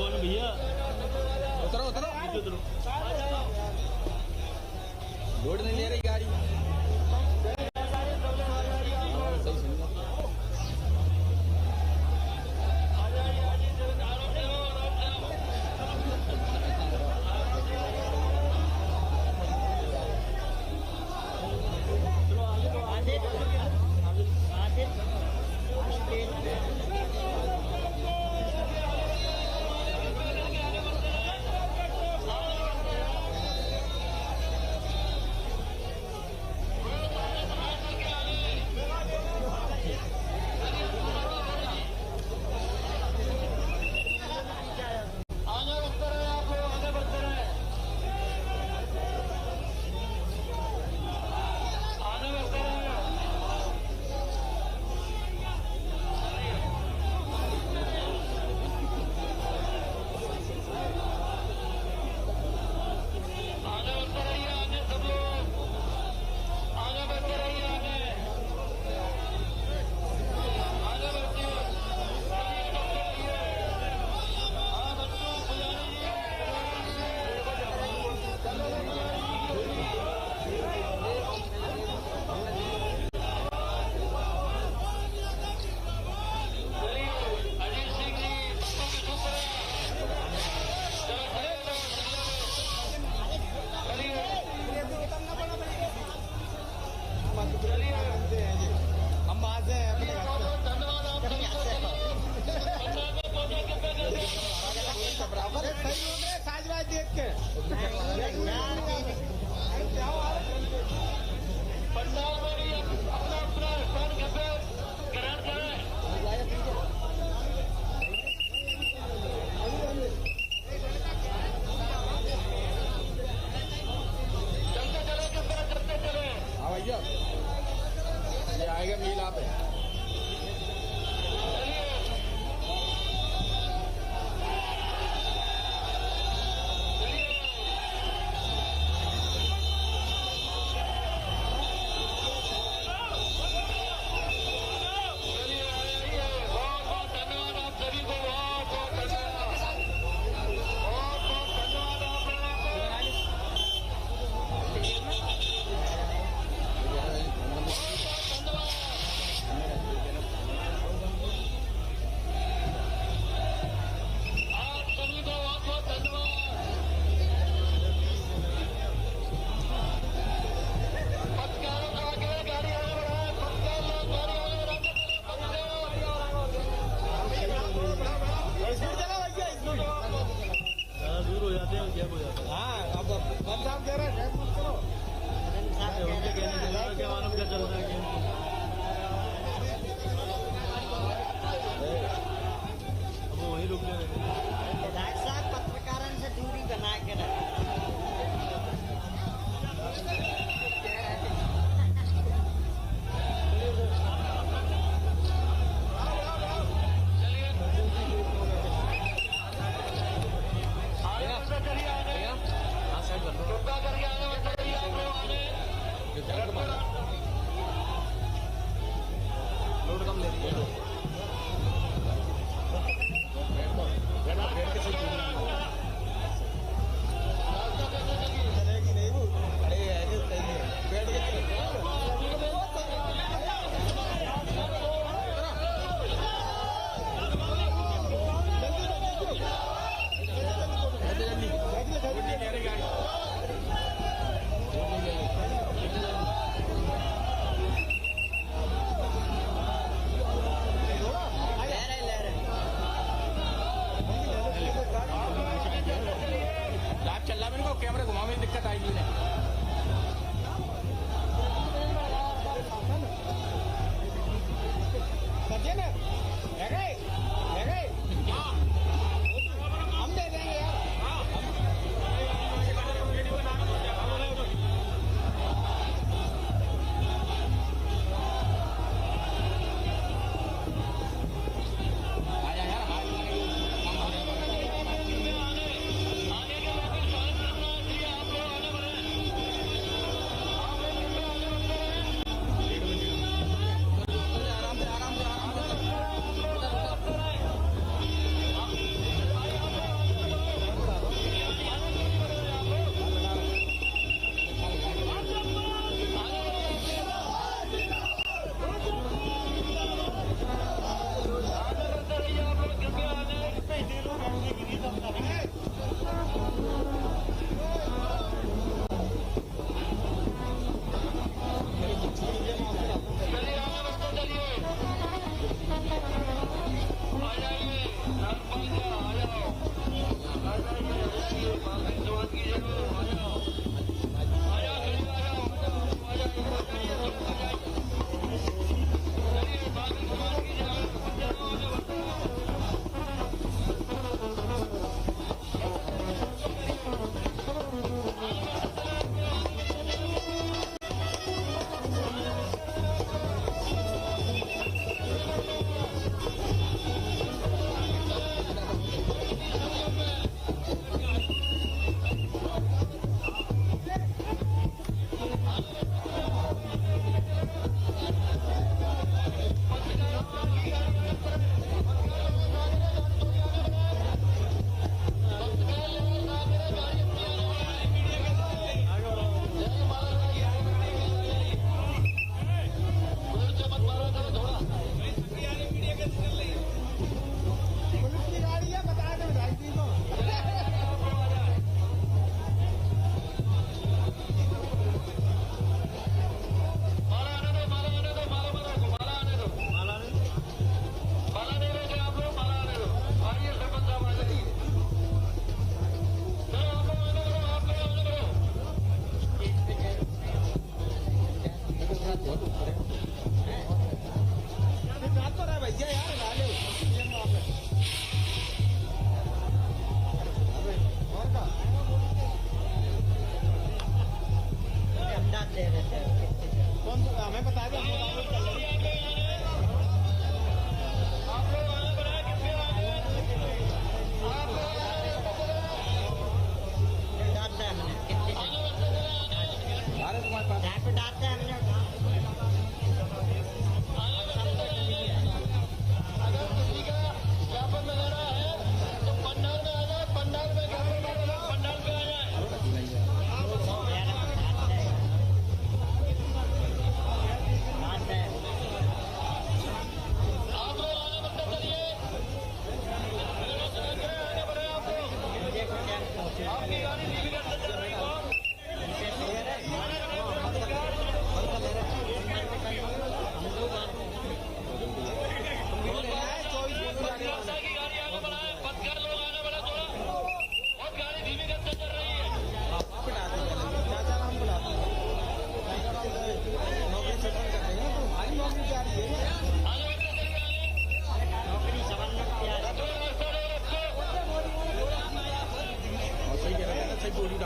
कौन भैया? उतरो उतरो उतरो। लोड नहीं ले रही गाड़ी। सही सुन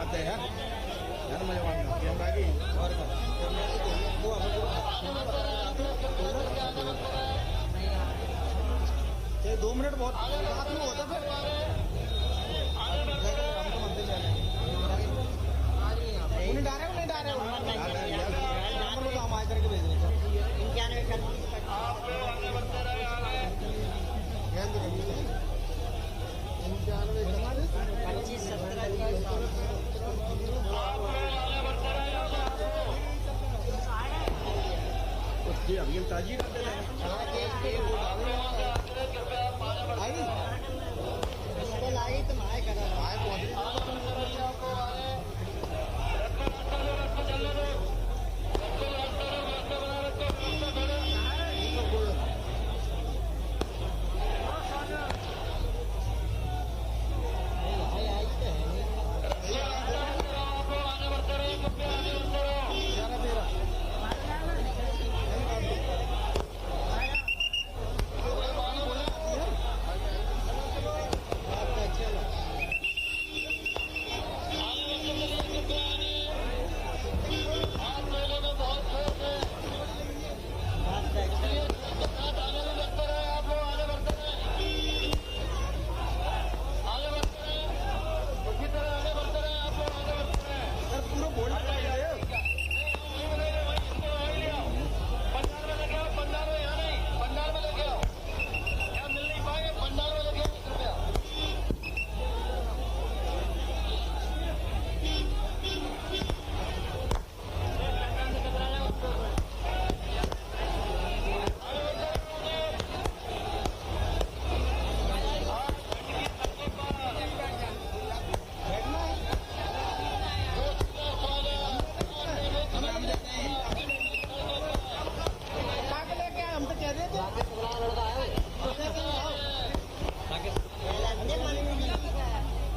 आते हैं यार मजा मारना कैमरा की और वो ये 2 मिनट बहुत हाथ में होता फिर हम तो मंदिर जा रहे हैं उन्हें डाले उन्हें डाले नंबर तो हम आज करके भेज रहे हैं अभी हम ताजी डालते हैं आई तो माए कर आए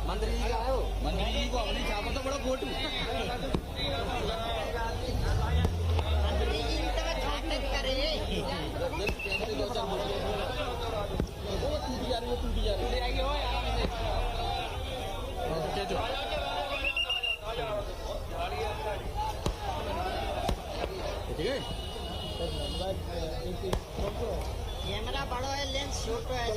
मंत्री जी का आयो मंत्री जी को अपनी छापा तो बड़ा फोटो मंत्री जी तो छापने करे वो टूट जा रही आएगी हो आराम से ठीक है कैमरा बड़ा है लेंस छोटा है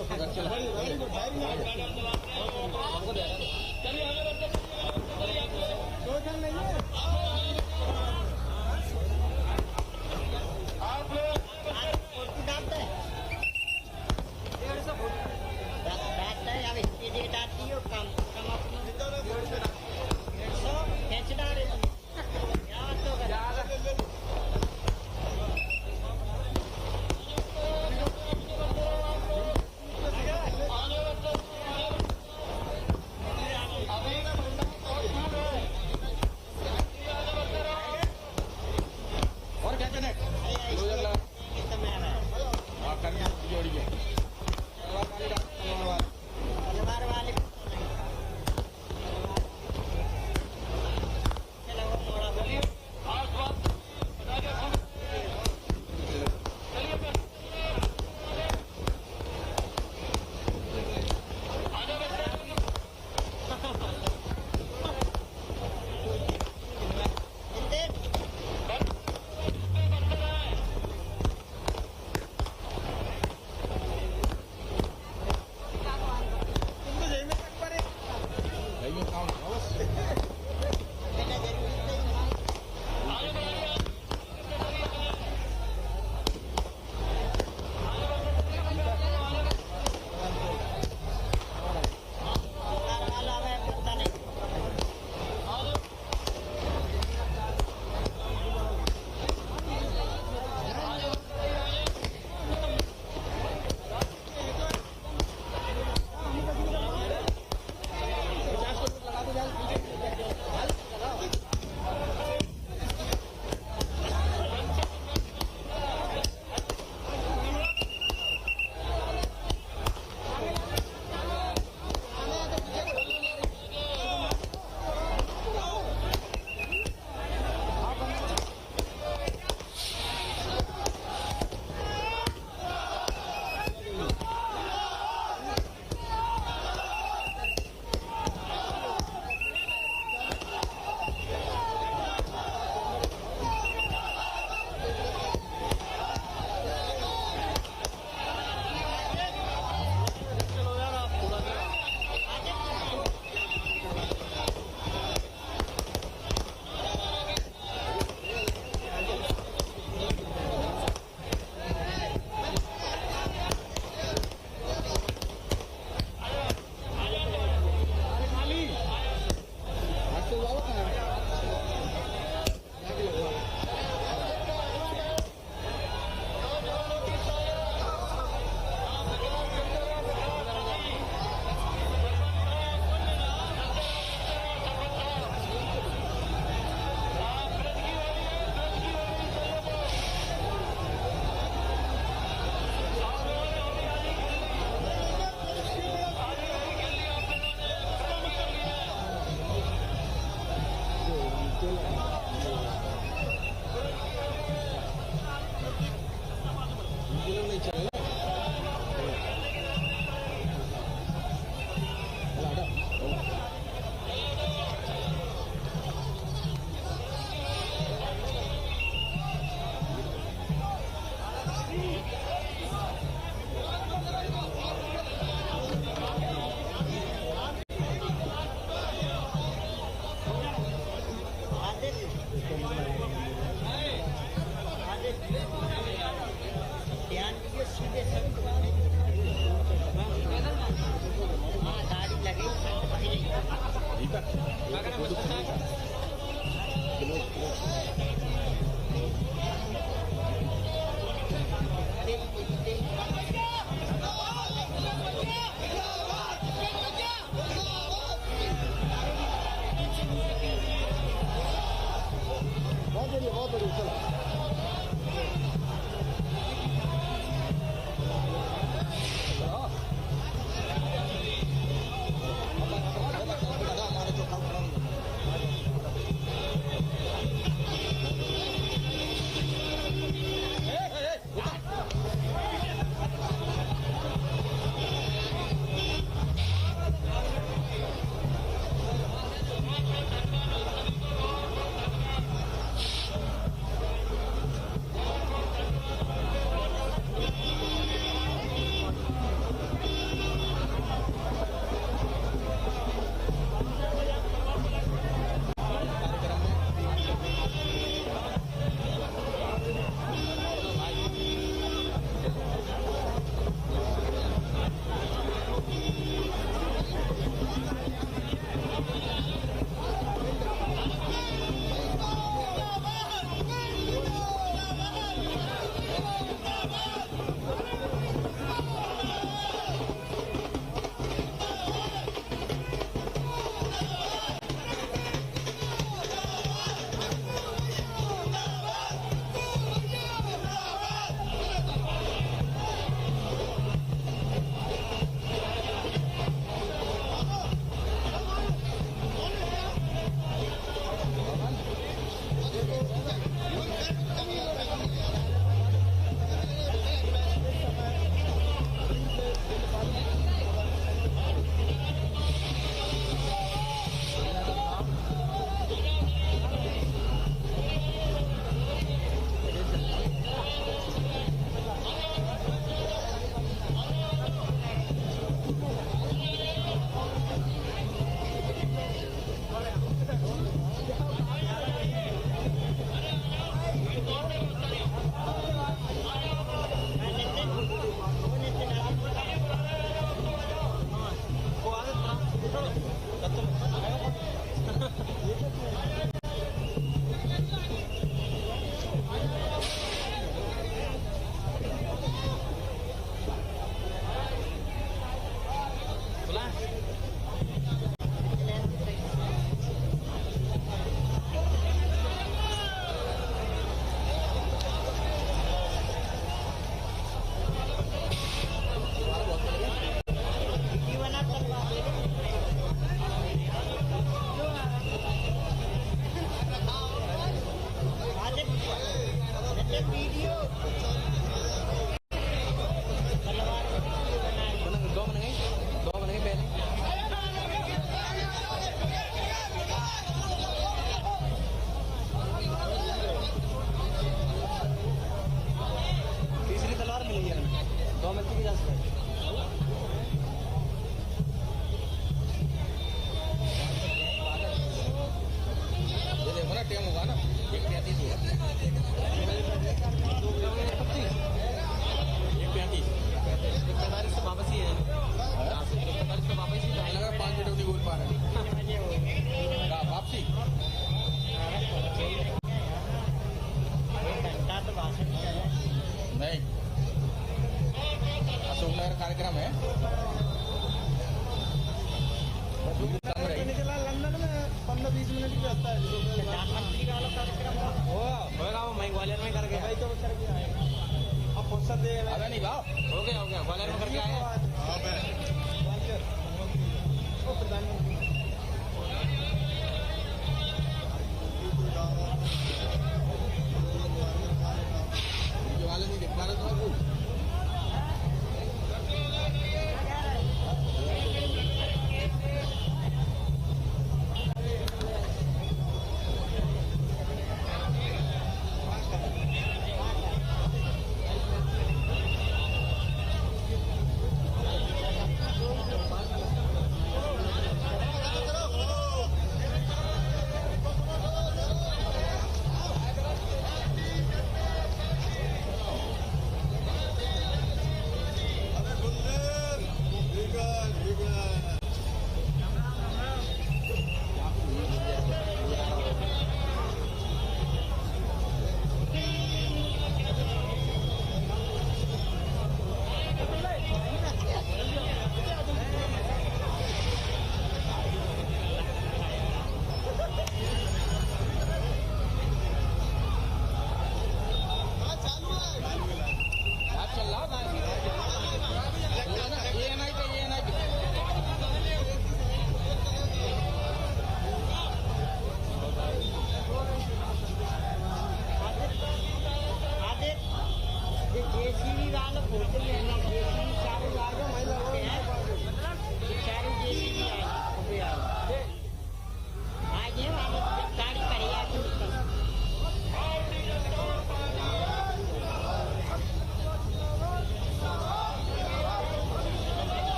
बहुत बढ़िया चलो।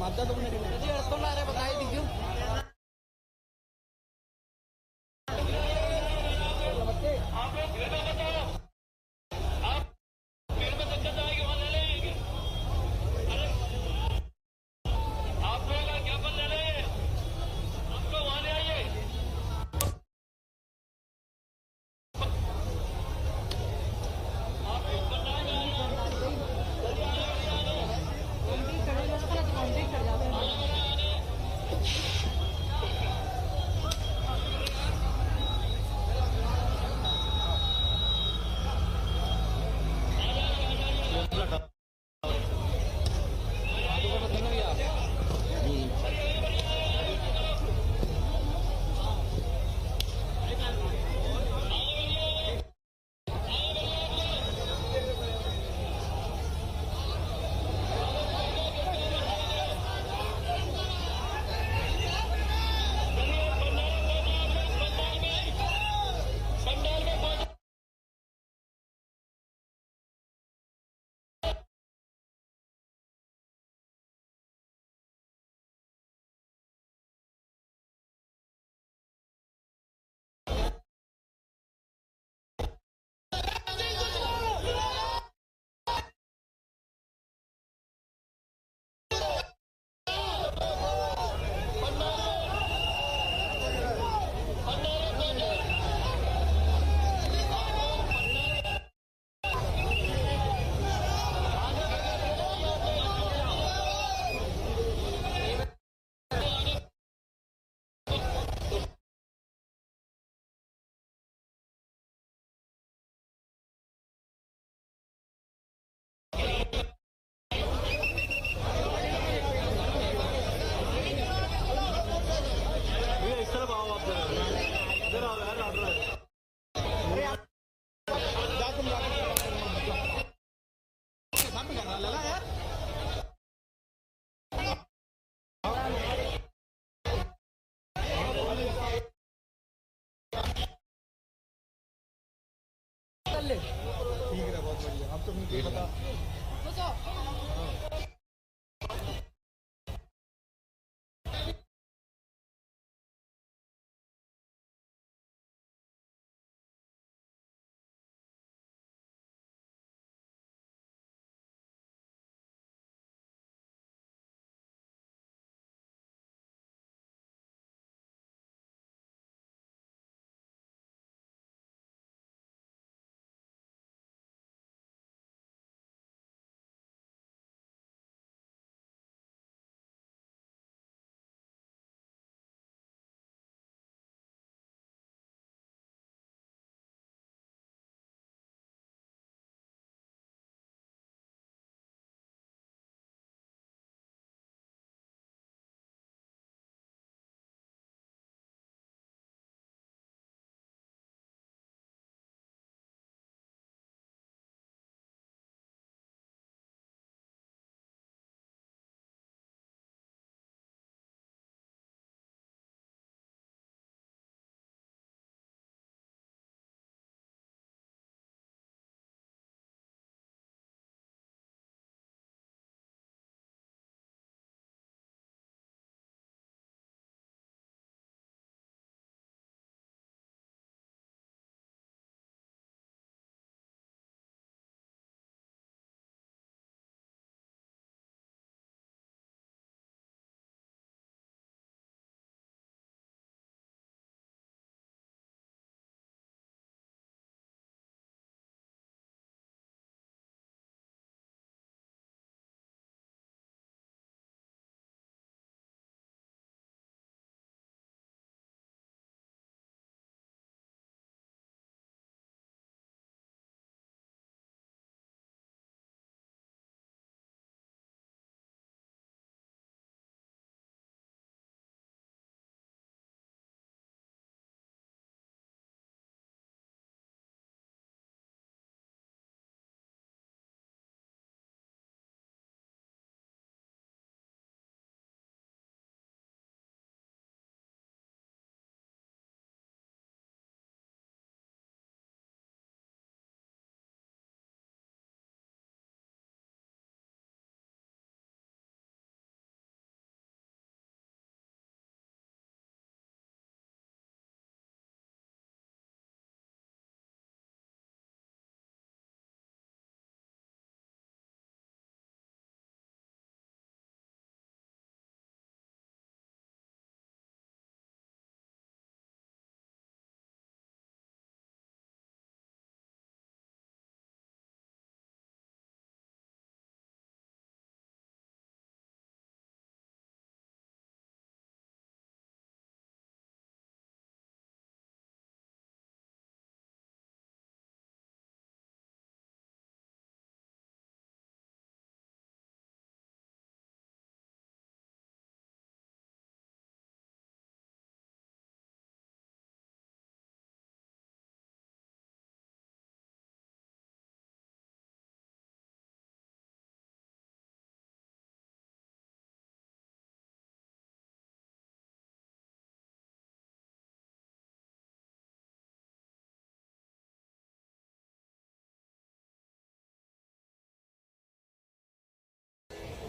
जी എടുത്തോണ്ട് ആരെ बताई दीजिए ठीक है बहुत बढ़िया अब तो मुझे पता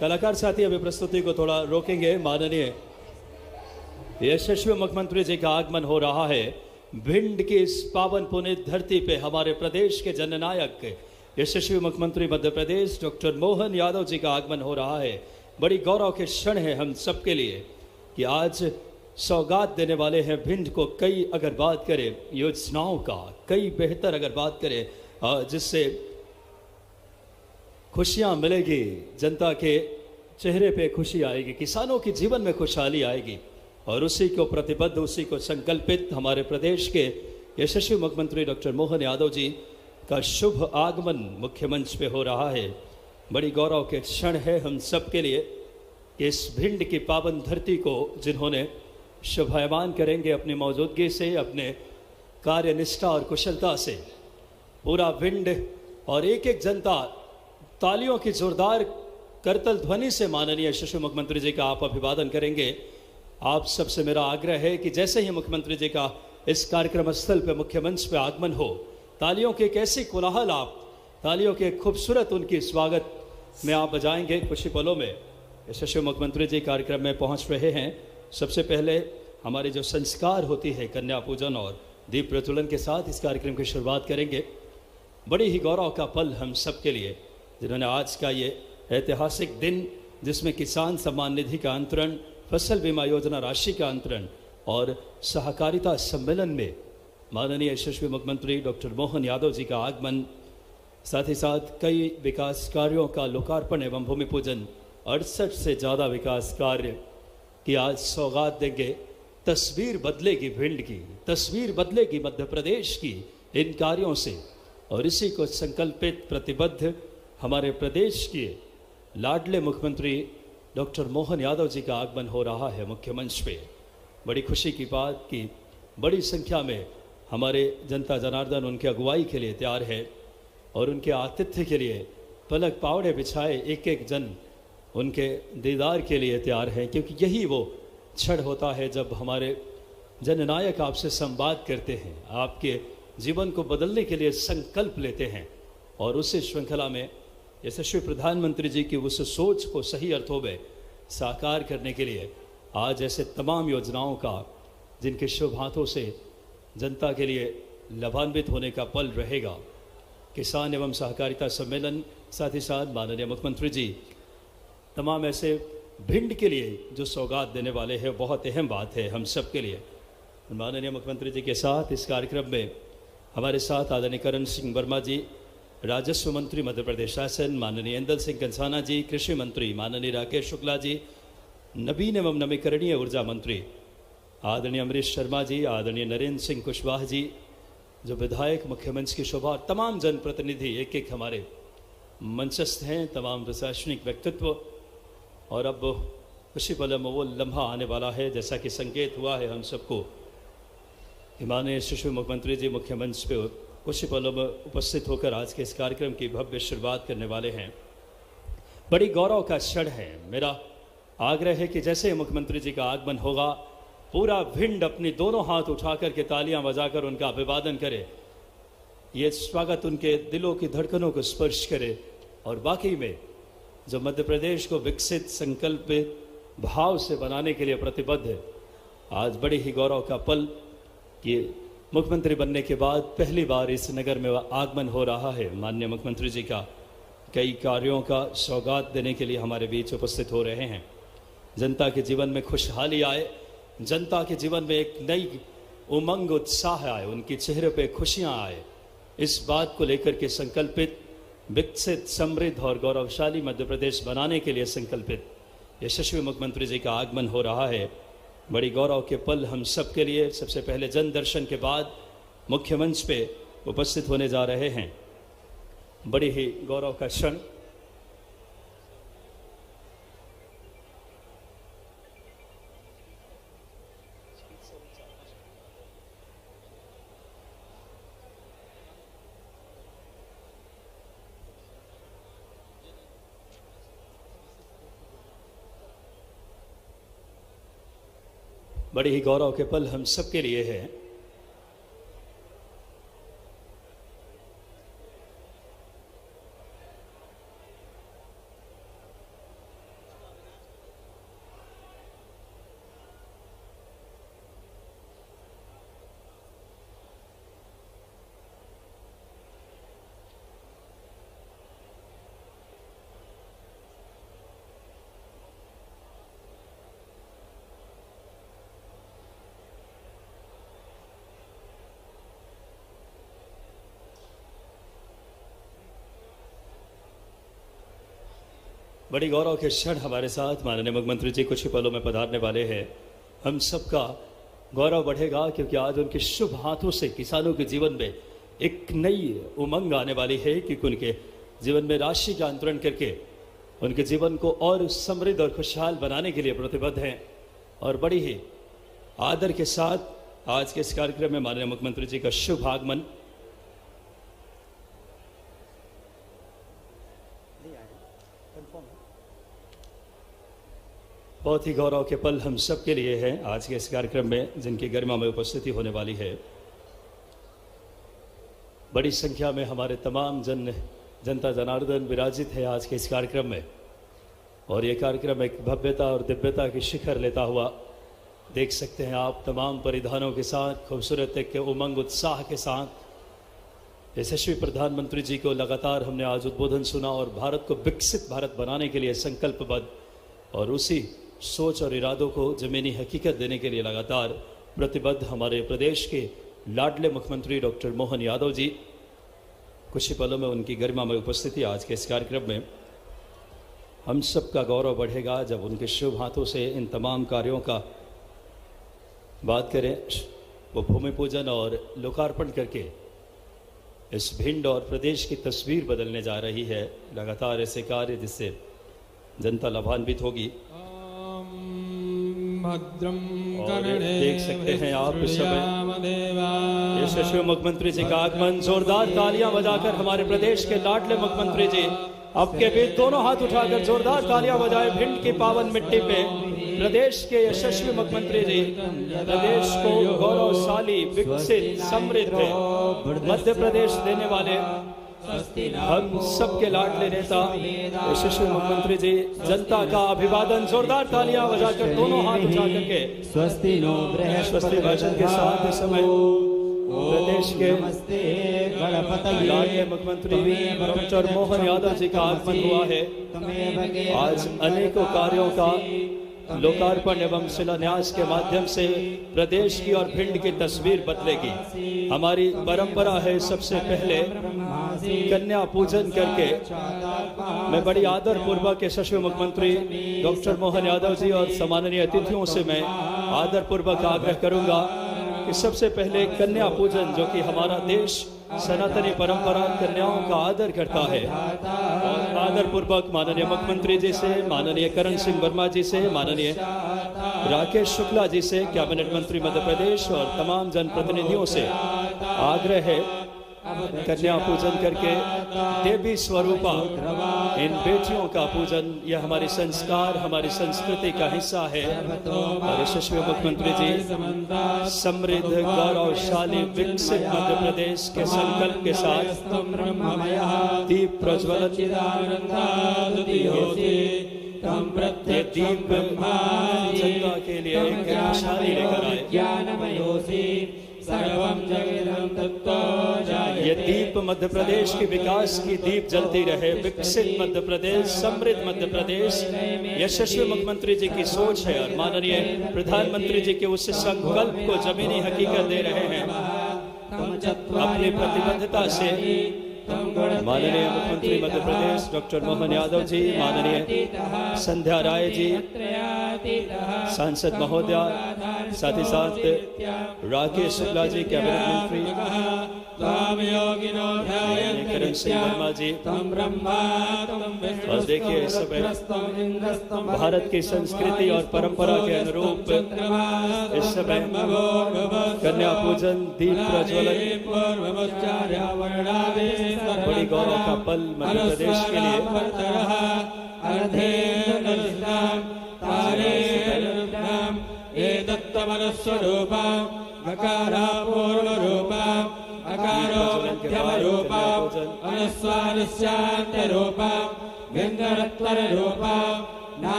कलाकार साथी अभी प्रस्तुति को थोड़ा रोकेंगे। माननीय यशस्वी मुख्यमंत्री जी का आगमन हो रहा है। भिंड की इस पावन पुनीत धरती पे हमारे प्रदेश के जननायक यशस्वी मुख्यमंत्री मध्य प्रदेश डॉक्टर मोहन यादव जी का आगमन हो रहा है। बड़ी गौरव के क्षण है हम सबके लिए कि आज सौगात देने वाले हैं भिंड को। कई अगर बात करें योजनाओं का, कई बेहतर अगर बात करें जिससे खुशियां मिलेगी, जनता के चेहरे पे खुशी आएगी, किसानों के जीवन में खुशहाली आएगी, और उसी को प्रतिबद्ध, उसी को संकल्पित हमारे प्रदेश के यशस्वी मुख्यमंत्री डॉक्टर मोहन यादव जी का शुभ आगमन मुख्य मंच पे हो रहा है। बड़ी गौरव के क्षण है हम सब के लिए कि इस भिंड की पावन धरती को जिन्होंने शोभायमान करेंगे अपनी मौजूदगी से, अपने कार्यनिष्ठा और कुशलता से। पूरा भिंड और एक एक जनता तालियों की जोरदार करतल ध्वनि से माननीय यशस्वी मुख्यमंत्री जी का आप अभिवादन करेंगे। आप सबसे मेरा आग्रह है कि जैसे ही मुख्यमंत्री जी का इस कार्यक्रम स्थल पर मुख्य मंच पर आगमन हो, तालियों के एक ऐसी कोलाहल, आप तालियों के खूबसूरत उनकी स्वागत में आप बजाएंगे। कुछ ही पलों में यशस्वी मुख्यमंत्री जी कार्यक्रम में पहुंच रहे हैं। सबसे पहले हमारी जो संस्कार होती है कन्या पूजन और दीप प्रज्वलन के साथ इस कार्यक्रम की शुरुआत करेंगे। बड़ी ही गौरव का पल हम सब के लिए, जिन्होंने आज का ये ऐतिहासिक दिन, जिसमें किसान सम्मान निधि का अंतरण, फसल बीमा योजना राशि का अंतरण और सहकारिता सम्मेलन में माननीय यशस्वी मुख्यमंत्री डॉक्टर मोहन यादव जी का आगमन, साथ ही साथ कई विकास कार्यों का लोकार्पण एवं भूमि पूजन, 68 से ज़्यादा विकास कार्य की आज सौगात देंगे। तस्वीर बदलेगी भिंड की, तस्वीर बदलेगी मध्य प्रदेश की इन कार्यों से, और इसी को संकल्पित प्रतिबद्ध हमारे प्रदेश के लाडले मुख्यमंत्री डॉक्टर मोहन यादव जी का आगमन हो रहा है मुख्य मंच पे। बड़ी खुशी की बात कि बड़ी संख्या में हमारे जनता जनार्दन उनके अगुवाई के लिए तैयार है और उनके आतिथ्य के लिए पलक पावड़े बिछाए एक एक जन उनके दीदार के लिए तैयार हैं, क्योंकि यही वो क्षण होता है जब हमारे जननायक आपसे संवाद करते हैं, आपके जीवन को बदलने के लिए संकल्प लेते हैं, और उसी श्रृंखला में यशस्वी प्रधानमंत्री जी की उस सोच को सही अर्थों में साकार करने के लिए आज ऐसे तमाम योजनाओं का, जिनके शुभ हाथों से जनता के लिए लाभान्वित होने का पल रहेगा, किसान एवं सहकारिता सम्मेलन, साथ ही साथ माननीय मुख्यमंत्री जी तमाम ऐसे भिंड के लिए जो सौगात देने वाले हैं, बहुत अहम बात है हम सब के लिए। माननीय मुख्यमंत्री जी के साथ इस कार्यक्रम में हमारे साथ आदरणीय करण सिंह वर्मा जी, राजस्व मंत्री मध्य प्रदेश शासन, माननीय इंदल सिंह कंसाना जी, कृषि मंत्री माननीय राकेश शुक्ला जी, नवीन एवं नवीकरणीय ऊर्जा मंत्री आदरणीय अमरीश शर्मा जी, आदरणीय नरेंद्र सिंह कुशवाहा जी, जो विधायक मुख्यमंच की शोभा, तमाम जनप्रतिनिधि एक एक हमारे मंचस्थ हैं, तमाम प्रशासनिक व्यक्तित्व। और अब खुशी पल में वो लम्हा आने वाला है, जैसा कि संकेत हुआ है हम सबको कि माननीय यशस्वी मुख्यमंत्री जी मुख्य मंच पे कुछ ही पलों में उपस्थित होकर आज के इस कार्यक्रम की भव्य शुरुआत करने वाले हैं। बड़ी गौरव का क्षण है। मेरा आग्रह है कि जैसे ही मुख्यमंत्री जी का आगमन होगा, पूरा भिंड अपनी दोनों हाथ उठाकर के तालियां बजाकर उनका अभिवादन करे, ये स्वागत उनके दिलों की धड़कनों को स्पर्श करे, और वाकई में जो मध्य प्रदेश को विकसित संकल्पित भाव से बनाने के लिए प्रतिबद्ध है, आज बड़ी ही गौरव का पल कि मुख्यमंत्री बनने के बाद पहली बार इस नगर में आगमन हो रहा है माननीय मुख्यमंत्री जी का। कई कार्यों का सौगात देने के लिए हमारे बीच उपस्थित हो रहे हैं। जनता के जीवन में खुशहाली आए, जनता के जीवन में एक नई उमंग उत्साह आए, उनके चेहरे पे खुशियां आए, इस बात को लेकर के संकल्पित विकसित समृद्ध और गौरवशाली मध्य प्रदेश बनाने के लिए संकल्पित यशस्वी मुख्यमंत्री जी का आगमन हो रहा है। बड़ी गौरव के पल हम सब के लिए। सबसे पहले जन दर्शन के बाद मुख्य मंच पे उपस्थित होने जा रहे हैं। बड़ी ही गौरव का क्षण। बड़ी ही गौरव के पल हम सब के लिए है। बड़ी गौरव के क्षण हमारे साथ माननीय मुख्यमंत्री जी कुछ ही पलों में पधारने वाले हैं। हम सबका गौरव बढ़ेगा क्योंकि आज उनके शुभ हाथों से किसानों के जीवन में एक नई उमंग आने वाली है, क्योंकि उनके जीवन में राशि का अंतरण करके उनके जीवन को और समृद्ध और खुशहाल बनाने के लिए प्रतिबद्ध हैं। और बड़ी ही आदर के साथ आज के इस कार्यक्रम में माननीय मुख्यमंत्री जी का शुभ आगमन बहुत ही गौरव के पल हम सब के लिए हैं। आज के इस कार्यक्रम में जिनकी गरिमा में उपस्थिति होने वाली है, बड़ी संख्या में हमारे तमाम जनता जनार्दन विराजित है आज के इस कार्यक्रम में। और ये कार्यक्रम एक भव्यता और दिव्यता की शिखर लेता हुआ देख सकते हैं आप, तमाम परिधानों के साथ, खूबसूरत के उमंग उत्साह के साथ यशस्वी प्रधानमंत्री जी को लगातार हमने आज उद्बोधन सुना और भारत को विकसित भारत बनाने के लिए संकल्पबद्ध और उसी सोच और इरादों को जमीनी हकीकत देने के लिए लगातार प्रतिबद्ध हमारे प्रदेश के लाडले मुख्यमंत्री डॉक्टर मोहन यादव जी। कुछ ही पलों में उनकी गरिमा में उपस्थिति आज के इस कार्यक्रम में हम सबका गौरव बढ़ेगा जब उनके शुभ हाथों से इन तमाम कार्यों का बात करें। वो भूमि पूजन और लोकार्पण करके इस भिंड और प्रदेश की तस्वीर बदलने जा रही है। लगातार ऐसे कार्य जिससे जनता लाभान्वित होगी। और देख सकते हैं आप इस समय यशस्वी मुख्यमंत्री जी का आगमन, जोरदार तालियां बजाकर हमारे प्रदेश के लाडले मुख्यमंत्री जी आपके बीच दोनों हाथ उठाकर जोरदार तालियां बजाए भिंड की पावन मिट्टी पे प्रदेश के यशस्वी मुख्यमंत्री जी प्रदेश को गौरवशाली, विकसित, समृद्ध मध्य प्रदेश देने वाले हम सबके लाडले नेता यशस्वी मुख्यमंत्री जी जनता का अभिवादन जोरदार तालियां बजाकर दोनों हाथ उठा करके स्वस्ति भाषण के साथ इस समय प्रदेश के लाडले मुख्यमंत्री डॉक्टर मोहन यादव जी का आगमन हुआ है। आज अनेकों कार्यों का लोकार्पण एवं शिलान्यास के माध्यम से प्रदेश की और भिंड की तस्वीर बदलेगी। हमारी परंपरा है सबसे पहले कन्या पूजन करके मैं बड़ी आदर पूर्वक यशस्वी मुख्यमंत्री डॉक्टर मोहन यादव जी और सम्माननीय अतिथियों से मैं आदर पूर्वक आग्रह करूंगा कि सबसे पहले कन्या पूजन, जो कि हमारा देश सनातनी परंपरा कन्याओं का आदर करता है, और आदर पूर्वक माननीय मुख्यमंत्री जी से, माननीय करण सिंह वर्मा जी से, माननीय राकेश शुक्ला जी से, कैबिनेट मंत्री मध्य प्रदेश और तमाम जनप्रतिनिधियों से आग्रह है कन्या पूजन करके देवी स्वरूपा इन बेटियों का पूजन, यह हमारी संस्कार, हमारी संस्कृति का हिस्सा है। और यशस्वी मुख्यमंत्री जी समृद्ध, गौरवशाली, विकसित मध्य प्रदेश के संकल्प के साथ दीप प्रज्वलन ये दीप जनता के लिए एक खुशहाली लेकर आए। ये दीप मध्य प्रदेश के विकास की दीप जलती रहे। विकसित मध्य प्रदेश, समृद्ध मध्य प्रदेश यशस्वी मुख्यमंत्री जी की सोच है और माननीय प्रधानमंत्री जी के उस संकल्प को जमीनी हकीकत दे रहे हैं। अपनी प्रतिबद्धता से माननीय मुख्यमंत्री मध्य प्रदेश डॉक्टर मोहन यादव जी, माननीय संध्या राय जी, सांसद महोदया, साथ ही साथ राकेश शुक्ला जी कैबिनेट मंत्री, करण सिंह वर्मा जी, और देखिए इस समय भारत की संस्कृति और परंपरा के अनुरूप इस समय कन्या पूजन, दीप प्रज्वलन बड़ी गौरव का पल मध्य प्रदेश के लिए।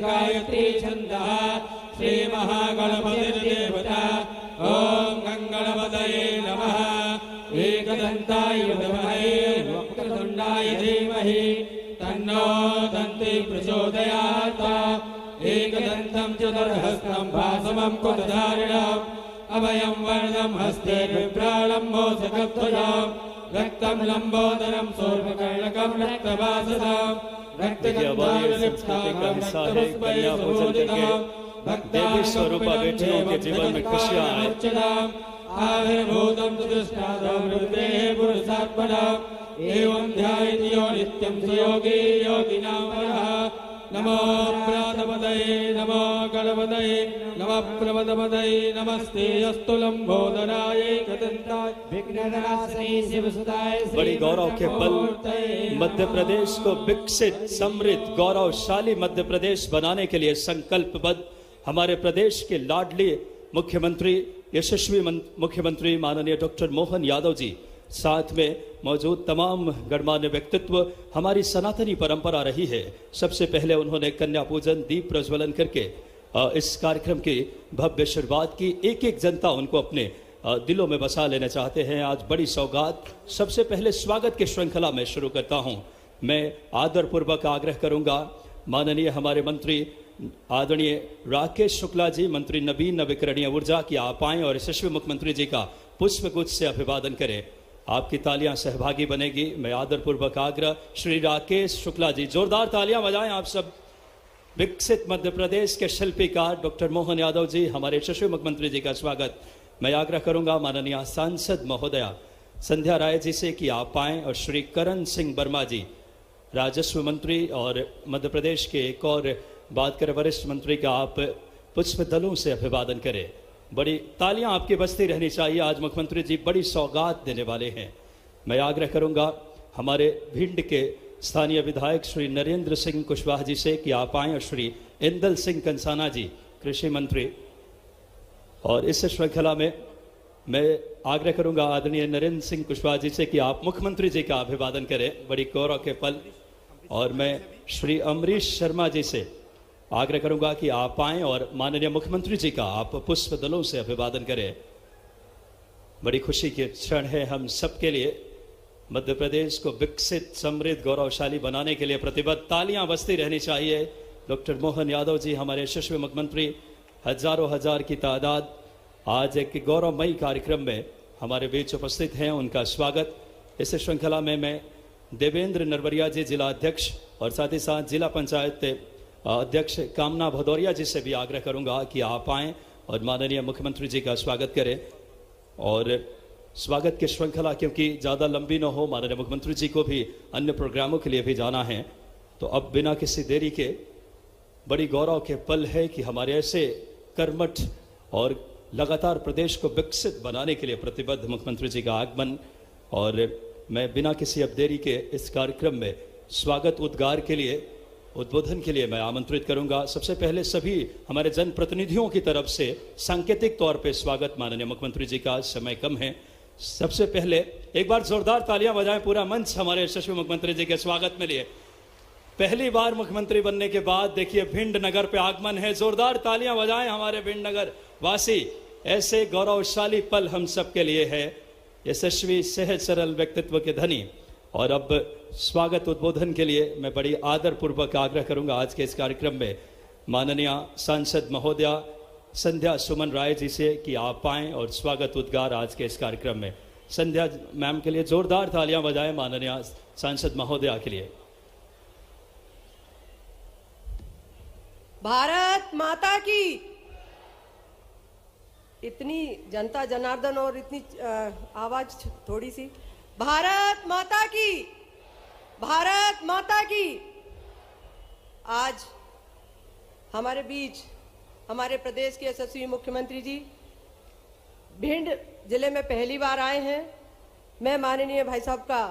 गायत्री छंदः श्री महागणपतिर्देवता। ओम गंगणपतये नमः। एकदन्ताय विद्महे वक्रतुण्डाय धीमहि तन्नो दन्ति प्रचोदयात्। एकदन्तं चतुर्हस्तं भासमं कुलधारिणम् अभयं वरदं हस्ते विभ्रालम्बो सकत्वजां रक्तं लंबोदरं सोर्पकर्णकं रक्तवासदां का हिस्सा है कन्या भोजन करके देवी स्वरूपा बेटियों के जीवन में खुशियां आए। आविर्भूतं सुदृष्टादे पुरुषात्मनाम् एवं ध्यायति यो नित्यं सुयोगी योगिनां परः। नमो प्रातपदये नमो गणपतये नमः प्रमदपदये नमस्ते अस्तु लंबोदराय कदंताय विघ्ननाशने शिवसुताय। बड़ी गौरव के पल, मध्य प्रदेश को विकसित समृद्ध गौरवशाली मध्य प्रदेश बनाने के लिए संकल्पबद्ध हमारे प्रदेश के लाडली मुख्यमंत्री यशस्वी मुख्यमंत्री माननीय डॉक्टर मोहन यादव जी, साथ में मौजूद तमाम गणमान्य व्यक्तित्व हमारी सनातनी परंपरा रही है। सबसे पहले उन्होंने कन्या पूजन दीप प्रज्वलन करके इस कार्यक्रम की भव्य शुरुआत की। एक एक जनता उनको अपने दिलों में बसा लेना चाहते हैं। आज बड़ी सौगात, सबसे पहले स्वागत की श्रृंखला में शुरू करता हूं। मैं आदरपूर्वक आग्रह करूंगा माननीय हमारे मंत्री आदरणीय राकेश शुक्ला जी, मंत्री नवीन नवीकरणीय ऊर्जा, की आप आएं और यशस्वी मुख्यमंत्री जी का पुष्पगुच्छ से अभिवादन करें। आपकी तालियां सहभागी बनेगी। मैं आदरपूर्वक आग्रह श्री राकेश शुक्ला जी, जोरदार तालियां बजाएं आप सब। विकसित मध्य प्रदेश के शिल्पीकार डॉक्टर मोहन यादव जी, हमारे यशस्वी मुख्यमंत्री जी का स्वागत। मैं आग्रह करूंगा माननीय सांसद महोदया संध्या राय जी से कि आप आएं और श्री करण सिंह वर्मा जी, राजस्व मंत्री और मध्य प्रदेश के एक और बात करें वरिष्ठ मंत्री का, आप पुष्प दलों से अभिवादन करें। बड़ी तालियां आपकी बजती रहनी चाहिए। आज मुख्यमंत्री जी बड़ी सौगात देने वाले हैं। मैं आग्रह करूंगा हमारे भिंड के स्थानीय विधायक श्री नरेंद्र सिंह कुशवाहा जी से कि आप आएं और श्री इंदल सिंह कंसाना जी, कृषि मंत्री। और इस श्रृंखला में मैं आग्रह करूंगा आदरणीय नरेंद्र सिंह कुशवाहा जी से कि आप मुख्यमंत्री जी का अभिवादन करें। बड़ी गौरव के पल। और मैं श्री अमरीश शर्मा जी से आग्रह करूंगा कि आप आएं और माननीय मुख्यमंत्री जी का आप पुष्प दलों से अभिवादन करें। बड़ी खुशी के क्षण है हम सबके लिए। मध्य प्रदेश को विकसित समृद्ध गौरवशाली बनाने के लिए प्रतिबद्ध। तालियां बजती रहनी चाहिए। डॉक्टर मोहन यादव जी, हमारे यशस्वी मुख्यमंत्री, हजारों हजार की तादाद आज एक गौरवमयी कार्यक्रम में हमारे बीच उपस्थित हैं। उनका स्वागत। इस श्रृंखला में मैं देवेंद्र नरवरिया जी, जिला अध्यक्ष, और साथ ही साथ जिला पंचायत अध्यक्ष कामना भदौरिया जी से भी आग्रह करूंगा कि आप आएं और माननीय मुख्यमंत्री जी का स्वागत करें। और स्वागत की श्रृंखला क्योंकि ज़्यादा लंबी न हो, माननीय मुख्यमंत्री जी को भी अन्य प्रोग्रामों के लिए भी जाना है, तो अब बिना किसी देरी के बड़ी गौरव के पल है कि हमारे ऐसे कर्मठ और लगातार प्रदेश को विकसित बनाने के लिए प्रतिबद्ध मुख्यमंत्री जी का आगमन। और मैं बिना किसी अब देरी के इस कार्यक्रम में स्वागत उद्गार के लिए, उद्बोधन के लिए मैं आमंत्रित करूंगा। सबसे पहले सभी हमारे जनप्रतिनिधियों की तरफ से सांकेतिक तौर पे स्वागत माननीय मुख्यमंत्री जी का। समय कम है। सबसे पहले एक बार जोरदार तालियां बजाएं पूरा मंच हमारे यशस्वी मुख्यमंत्री जी के स्वागत में लिए। पहली बार मुख्यमंत्री बनने के बाद देखिए भिंड नगर पे आगमन है। जोरदार तालियां बजाएं हमारे भिंड नगर वासी। ऐसे गौरवशाली पल हम सबके लिए है। यशस्वी सहज सरल व्यक्तित्व के धनी। और अब स्वागत उद्बोधन के लिए मैं बड़ी आदरपूर्वक आग्रह करूंगा आज के इस कार्यक्रम में माननीय सांसद महोदया संध्या सुमन राय जी से कि आप आएं और स्वागत उद्गार आज के इस कार्यक्रम में। संध्या मैम के लिए जोरदार तालियां बजाएं माननीय सांसद महोदया के लिए। भारत माता की। इतनी जनता जनार्दन और इतनी आवाज थोड़ी सी। भारत माता की, भारत माता की। आज हमारे बीच हमारे प्रदेश के यशस्वी मुख्यमंत्री जी भिंड जिले में पहली बार आए हैं। मैं माननीय भाई साहब का,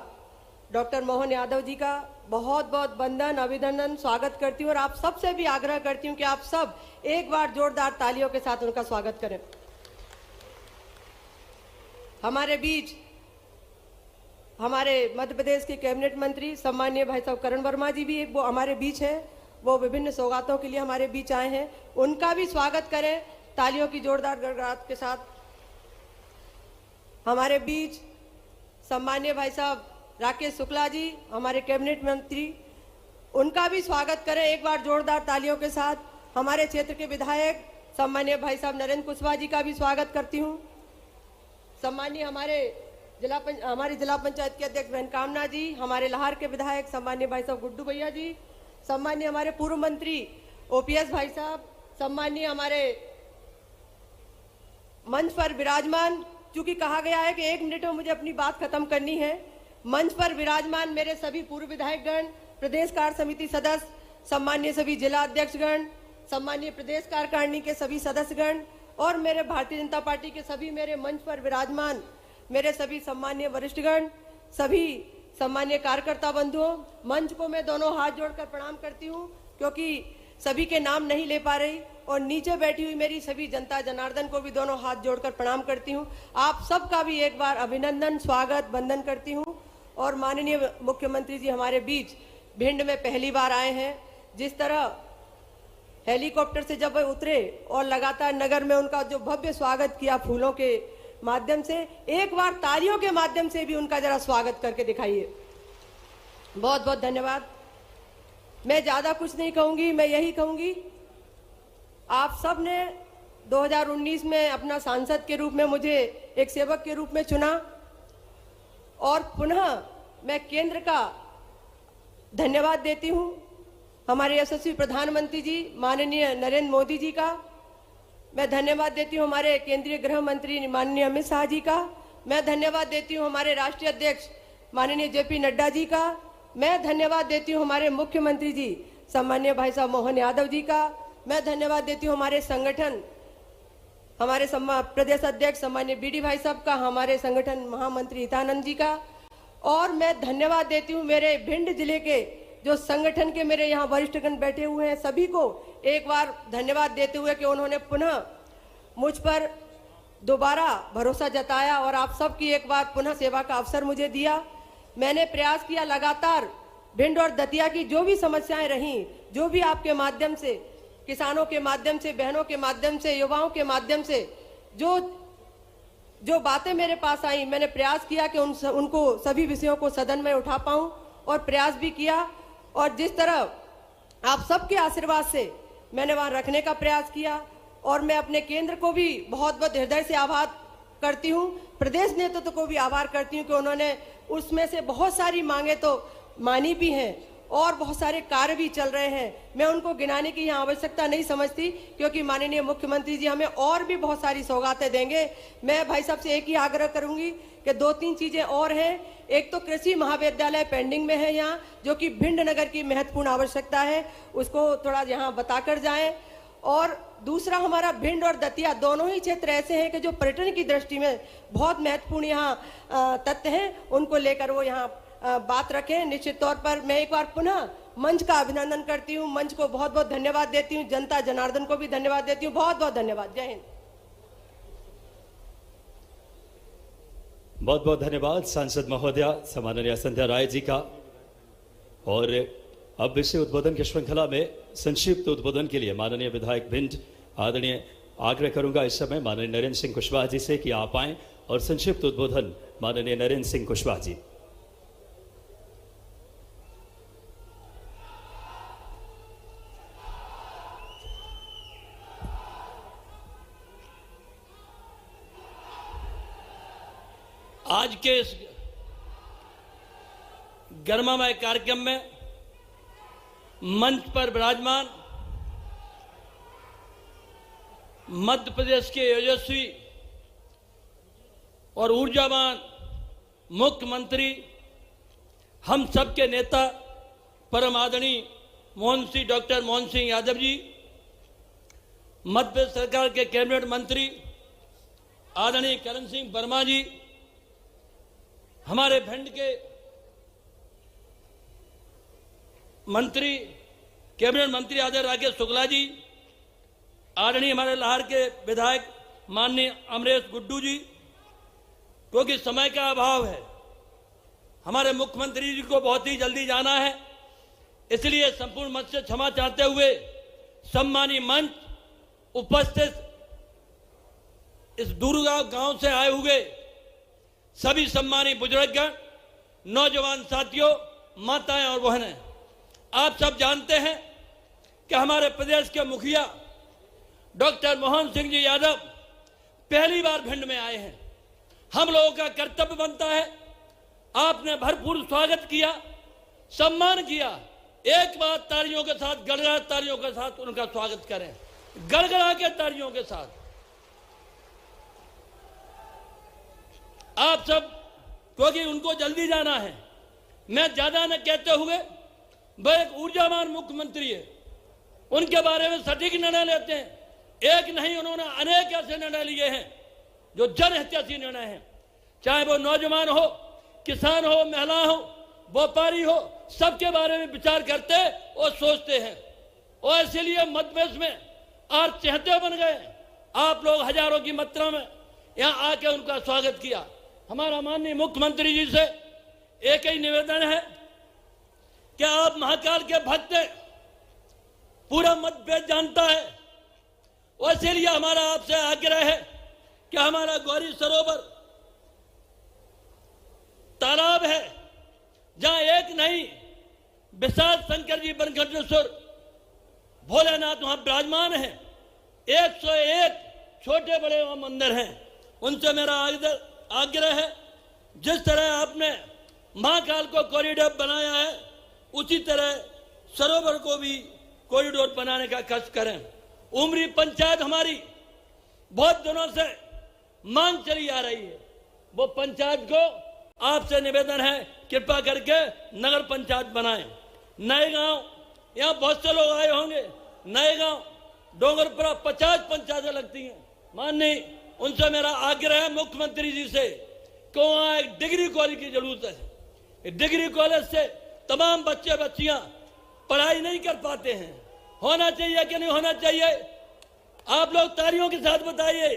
डॉक्टर मोहन यादव जी का बहुत बहुत वंदन अभिनंदन स्वागत करती हूँ। और आप सबसे भी आग्रह करती हूँ कि आप सब एक बार जोरदार तालियों के साथ उनका स्वागत करें। हमारे बीच हमारे मध्य प्रदेश के कैबिनेट मंत्री सम्माननीय भाई साहब करण वर्मा जी भी वो हमारे बीच हैं। वो विभिन्न सौगातों के लिए हमारे बीच आए हैं। उनका भी स्वागत करें तालियों की जोरदार गड़गड़ाहट के साथ। हमारे बीच सम्माननीय भाई साहब राकेश शुक्ला जी, हमारे कैबिनेट मंत्री, उनका भी स्वागत करें एक बार जोरदार तालियों के साथ। हमारे क्षेत्र के विधायक सम्मानीय भाई साहब नरेंद्र कुशवाहा जी का भी स्वागत करती हूँ। सम्मानीय हमारी जिला पंचायत के अध्यक्ष बहन कामना जी, हमारे लाहौर के विधायक सम्मानीय भाई साहब गुड्डू भैया जी, सम्मानीय हमारे पूर्व मंत्री ओपीएस भाई साहब, सम्मानीय हमारे मंच पर विराजमान, चूंकि कहा गया है कि 1 मिनट में मुझे अपनी बात खत्म करनी है, मंच पर विराजमान मेरे सभी पूर्व विधायकगण, प्रदेश कार्य समिति सदस्य, सम्मानीय सभी जिला अध्यक्षगण, सम्मानीय प्रदेश कार्यकारिणी के सभी सदस्यगण और मेरे भारतीय जनता पार्टी के सभी मेरे मंच पर विराजमान मेरे सभी सम्मानीय वरिष्ठगण, सभी सम्मानीय कार्यकर्ता बंधुओं, मंच को मैं दोनों हाथ जोड़कर प्रणाम करती हूँ क्योंकि सभी के नाम नहीं ले पा रही, और नीचे बैठी हुई मेरी सभी जनता जनार्दन को भी दोनों हाथ जोड़कर प्रणाम करती हूँ। आप सबका भी एक बार अभिनंदन, स्वागत, वंदन करती हूँ। और माननीय मुख्यमंत्री जी हमारे बीच भिंड में पहली बार आए हैं। जिस तरह हेलीकॉप्टर से जब वे उतरे और लगातार नगर में उनका जो भव्य स्वागत किया फूलों के माध्यम से, एक बार तालियों के माध्यम से भी उनका जरा स्वागत करके दिखाइए। बहुत बहुत धन्यवाद। मैं ज्यादा कुछ नहीं कहूंगी, मैं यही कहूंगी, आप सब ने 2019 में अपना सांसद के रूप में मुझे एक सेवक के रूप में चुना और पुनः मैं केंद्र का धन्यवाद देती हूं हमारे यशस्वी प्रधानमंत्री जी माननीय नरेंद्र मोदी जी का। मैं धन्यवाद देती हूं हमारे केंद्रीय गृह मंत्री माननीय अमित शाह जी का। मैं धन्यवाद देती हूं हमारे राष्ट्रीय अध्यक्ष माननीय जेपी नड्डा जी का। मैं धन्यवाद देती हूं हमारे मुख्यमंत्री जी सम्मानीय भाई साहब मोहन यादव जी का। मैं धन्यवाद देती हूं हमारे संगठन, हमारे प्रदेश अध्यक्ष सम्मानीय बीडी भाई साहब का, हमारे संगठन महामंत्री हितानंद जी का। और मैं धन्यवाद देती हूं मेरे भिंड जिले के जो संगठन के मेरे यहाँ वरिष्ठगण बैठे हुए हैं, सभी को एक बार धन्यवाद देते हुए कि उन्होंने पुनः मुझ पर दोबारा भरोसा जताया और आप सबकी एक बार पुनः सेवा का अवसर मुझे दिया। मैंने प्रयास किया लगातार भिंड और दतिया की जो भी समस्याएं रहीं, जो भी आपके माध्यम से, किसानों के माध्यम से, बहनों के माध्यम से, युवाओं के माध्यम से जो बातें मेरे पास आई, मैंने प्रयास किया कि उनको सभी विषयों को सदन में उठा पाऊं और प्रयास भी किया। और जिस तरह आप सबके आशीर्वाद से मैंने वहां रखने का प्रयास किया और मैं अपने केंद्र को भी बहुत बहुत हृदय से आभार करती हूं, प्रदेश नेतृत्व को भी आभार करती हूं कि उन्होंने उसमें से बहुत सारी मांगे तो मानी भी हैं और बहुत सारे कार्य भी चल रहे हैं। मैं उनको गिनाने की यहाँ आवश्यकता नहीं समझती क्योंकि माननीय मुख्यमंत्री जी हमें और भी बहुत सारी सौगातें देंगे। मैं भाई साहब से एक ही आग्रह करूंगी कि 2-3 चीजें और हैं। एक तो कृषि महाविद्यालय पेंडिंग में है यहाँ, जो कि भिंड नगर की महत्वपूर्ण आवश्यकता है, उसको थोड़ा यहाँ बताकर जाएं। और दूसरा, हमारा भिंड और दतिया दोनों ही क्षेत्र ऐसे हैं कि जो पर्यटन की दृष्टि में बहुत महत्वपूर्ण यहाँ तथ्य हैं, उनको लेकर वो यहाँ बात रखें। निश्चित तौर पर मैं एक बार पुनः मंच का अभिनंदन करती हूँ, मंच को बहुत बहुत धन्यवाद देती हूँ, जनता जनार्दन को भी धन्यवाद देती हूँ। बहुत बहुत धन्यवाद। जय हिंद। बहुत बहुत धन्यवाद सांसद महोदया सम्माननीय संध्या राय जी का। और अब विषय उद्बोधन की श्रृंखला में संक्षिप्त उद्बोधन के लिए माननीय विधायक भिंड आदरणीय आग्रह करूंगा इस समय माननीय नरेंद्र सिंह कुशवाहा जी से कि आप आएं और संक्षिप्त उद्बोधन माननीय नरेंद्र सिंह कुशवाहा जी। आज के इस गर्मामय कार्यक्रम में मंच पर विराजमान मध्य प्रदेश के यशस्वी और ऊर्जावान मुख्यमंत्री, हम सबके नेता परम आदरणीय डॉक्टर मोहन सिंह यादव जी, मध्य प्रदेश सरकार के कैबिनेट मंत्री आदरणीय करण सिंह वर्मा जी, हमारे भिंड के मंत्री, कैबिनेट मंत्री आदरणीय राकेश शुक्ला जी, आदरणीय हमारे लाहौर के विधायक माननीय अमरेश गुड्डू जी, क्योंकि समय का अभाव है, हमारे मुख्यमंत्री जी को बहुत ही जल्दी जाना है, इसलिए संपूर्ण मंच से क्षमा चाहते हुए सम्मानीय मंच उपस्थित इस दूरगांव गांव से आए हुए सभी सम्मानित बुजुर्गगण, नौजवान साथियों, माताएं और बहनें, आप सब जानते हैं कि हमारे प्रदेश के मुखिया डॉक्टर मोहन सिंह जी यादव पहली बार भिंड में आए हैं। हम लोगों का कर्तव्य बनता है, आपने भरपूर स्वागत किया, सम्मान किया। एक बार तालियों के साथ, गड़गड़ा तालियों के साथ उनका स्वागत करें, गड़गड़ा के तालियों के साथ। आप सब, क्योंकि उनको जल्दी जाना है, मैं ज्यादा न कहते हुए, वह एक ऊर्जावान मुख्यमंत्री है, उनके बारे में सटीक निर्णय लेते हैं। एक नहीं, उन्होंने अनेक ऐसे निर्णय लिए हैं जो जनहितैषी निर्णय हैं, चाहे वो नौजवान हो, किसान हो, महिला हो, व्यापारी हो, सबके बारे में विचार करते और सोचते हैं। और इसीलिए मध्यप्रदेश में आज चहेते बन गए। आप लोग हजारों की मात्रा में यहाँ आके उनका स्वागत किया। हमारा माननीय मुख्यमंत्री जी से एक ही निवेदन है कि आप महाकाल के भक्त हैं, पूरा मध्यप्रदेश जानता है, और इसीलिए हमारा आपसे आग्रह है कि हमारा गौरी सरोवर तालाब है, जहां एक नहीं विशाल शंकर जी बनखंडेश्वर भोलेनाथ वहां विराजमान है। 101 छोटे बड़े वहां मंदिर हैं। उनसे मेरा आग्रह है, जिस तरह आपने महाकाल को कॉरिडोर बनाया है, उसी तरह सरोवर को भी कॉरिडोर बनाने का कष्ट करें। उमरी पंचायत हमारी बहुत दिनों से मांग चली आ रही है, वो पंचायत को आपसे निवेदन है कृपा करके नगर पंचायत बनाएं। नए गांव, यहाँ बहुत से लोग आए होंगे, नए गांव डोंगरपुरा 50 पंचायतें लगती हैं। माननीय उनसे मेरा आग्रह है मुख्यमंत्री जी से कि वहां एक डिग्री कॉलेज की जरूरत है। डिग्री कॉलेज से तमाम बच्चे बच्चियां पढ़ाई नहीं कर पाते हैं। होना चाहिए कि नहीं होना चाहिए? आप लोग तालियों के साथ बताइए,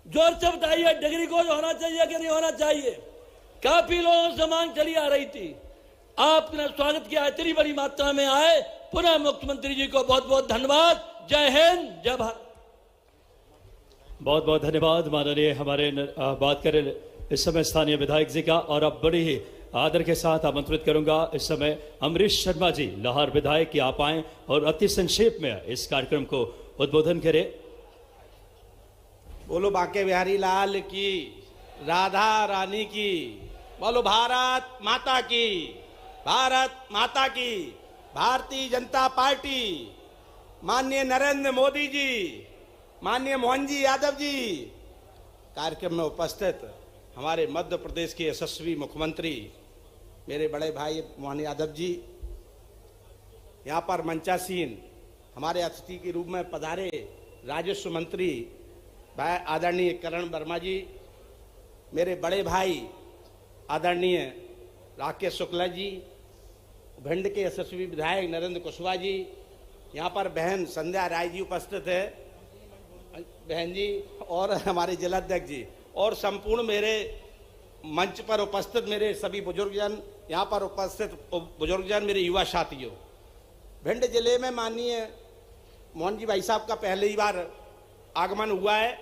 जोर से बताइए, डिग्री कॉलेज होना चाहिए कि नहीं होना चाहिए? काफी लोगों से मांग चली आ रही थी, आपने स्वागत किया, इतनी बड़ी मात्रा में आए। पुनः मुख्यमंत्री जी को बहुत बहुत धन्यवाद। जय हिंद, जय भारत। बहुत बहुत धन्यवाद माननीय हमारे बात करें इस समय स्थानीय विधायक जी का। और अब बड़ी ही आदर के साथ आमंत्रित करूंगा इस समय अमरीश शर्मा जी, लाहौर विधायक, की आप आए और अति संक्षेप में इस कार्यक्रम को उद्बोधन करें। बोलो बांके बिहारी लाल की, राधा रानी की, बोलो भारत माता की, भारत माता की। भारतीय जनता पार्टी, माननीय नरेंद्र मोदी जी, माननीय मोहन जी यादव जी, कार्यक्रम में उपस्थित हमारे मध्य प्रदेश के यशस्वी मुख्यमंत्री मेरे बड़े भाई मोहन यादव जी, यहाँ पर मंचासीन हमारे अतिथि के रूप में पधारे राजस्व मंत्री भाई आदरणीय करण वर्मा जी, मेरे बड़े भाई आदरणीय राकेश शुक्ला जी, भिंड के यशस्वी विधायक नरेंद्र कुशवाहा जी, यहाँ पर बहन संध्या राय जी उपस्थित है, बहन जी, और हमारे जिलाध्यक्ष जी, और संपूर्ण मेरे मंच पर उपस्थित मेरे सभी बुजुर्गजन, यहाँ पर उपस्थित बुजुर्गजन, मेरे युवा साथियों। भिंड जिले में माननीय मोहन जी भाई साहब का पहली ही बार आगमन हुआ है।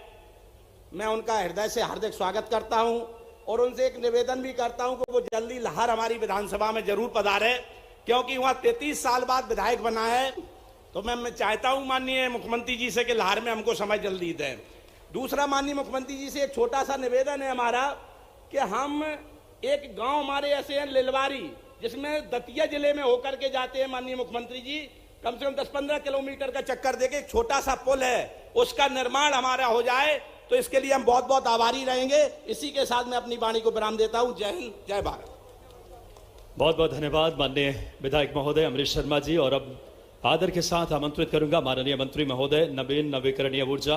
मैं उनका हृदय से हार्दिक स्वागत करता हूं और उनसे एक निवेदन भी करता हूं कि वो जल्दी लाहौर हमारी विधानसभा में जरूर पधारे, क्योंकि वहां 33 साल बाद विधायक बना है। तो मैं चाहता हूं माननीय मुख्यमंत्री जी से कि लाहौर में हमको समय जल्दी दें। दूसरा, माननीय मुख्यमंत्री जी से एक छोटा सा निवेदन है हमारा कि हम एक गांव हमारे ऐसे हैं लिलवारी, जिसमें दतिया जिले में होकर के जाते हैं माननीय मुख्यमंत्री जी, कम से कम 10-15 किलोमीटर का चक्कर देके एक छोटा सा पुल है, उसका निर्माण हमारा हो जाए तो इसके लिए हम बहुत बहुत आभारी रहेंगे। इसी के साथ मैं अपनी वाणी को विराम देता हूं। जय हिंद, जय भारत। बहुत बहुत धन्यवाद माननीय विधायक महोदय अमरीश शर्मा जी। और अब आदर के साथ आमंत्रित करूंगा माननीय मंत्री महोदय नवीन नवीकरणीय ऊर्जा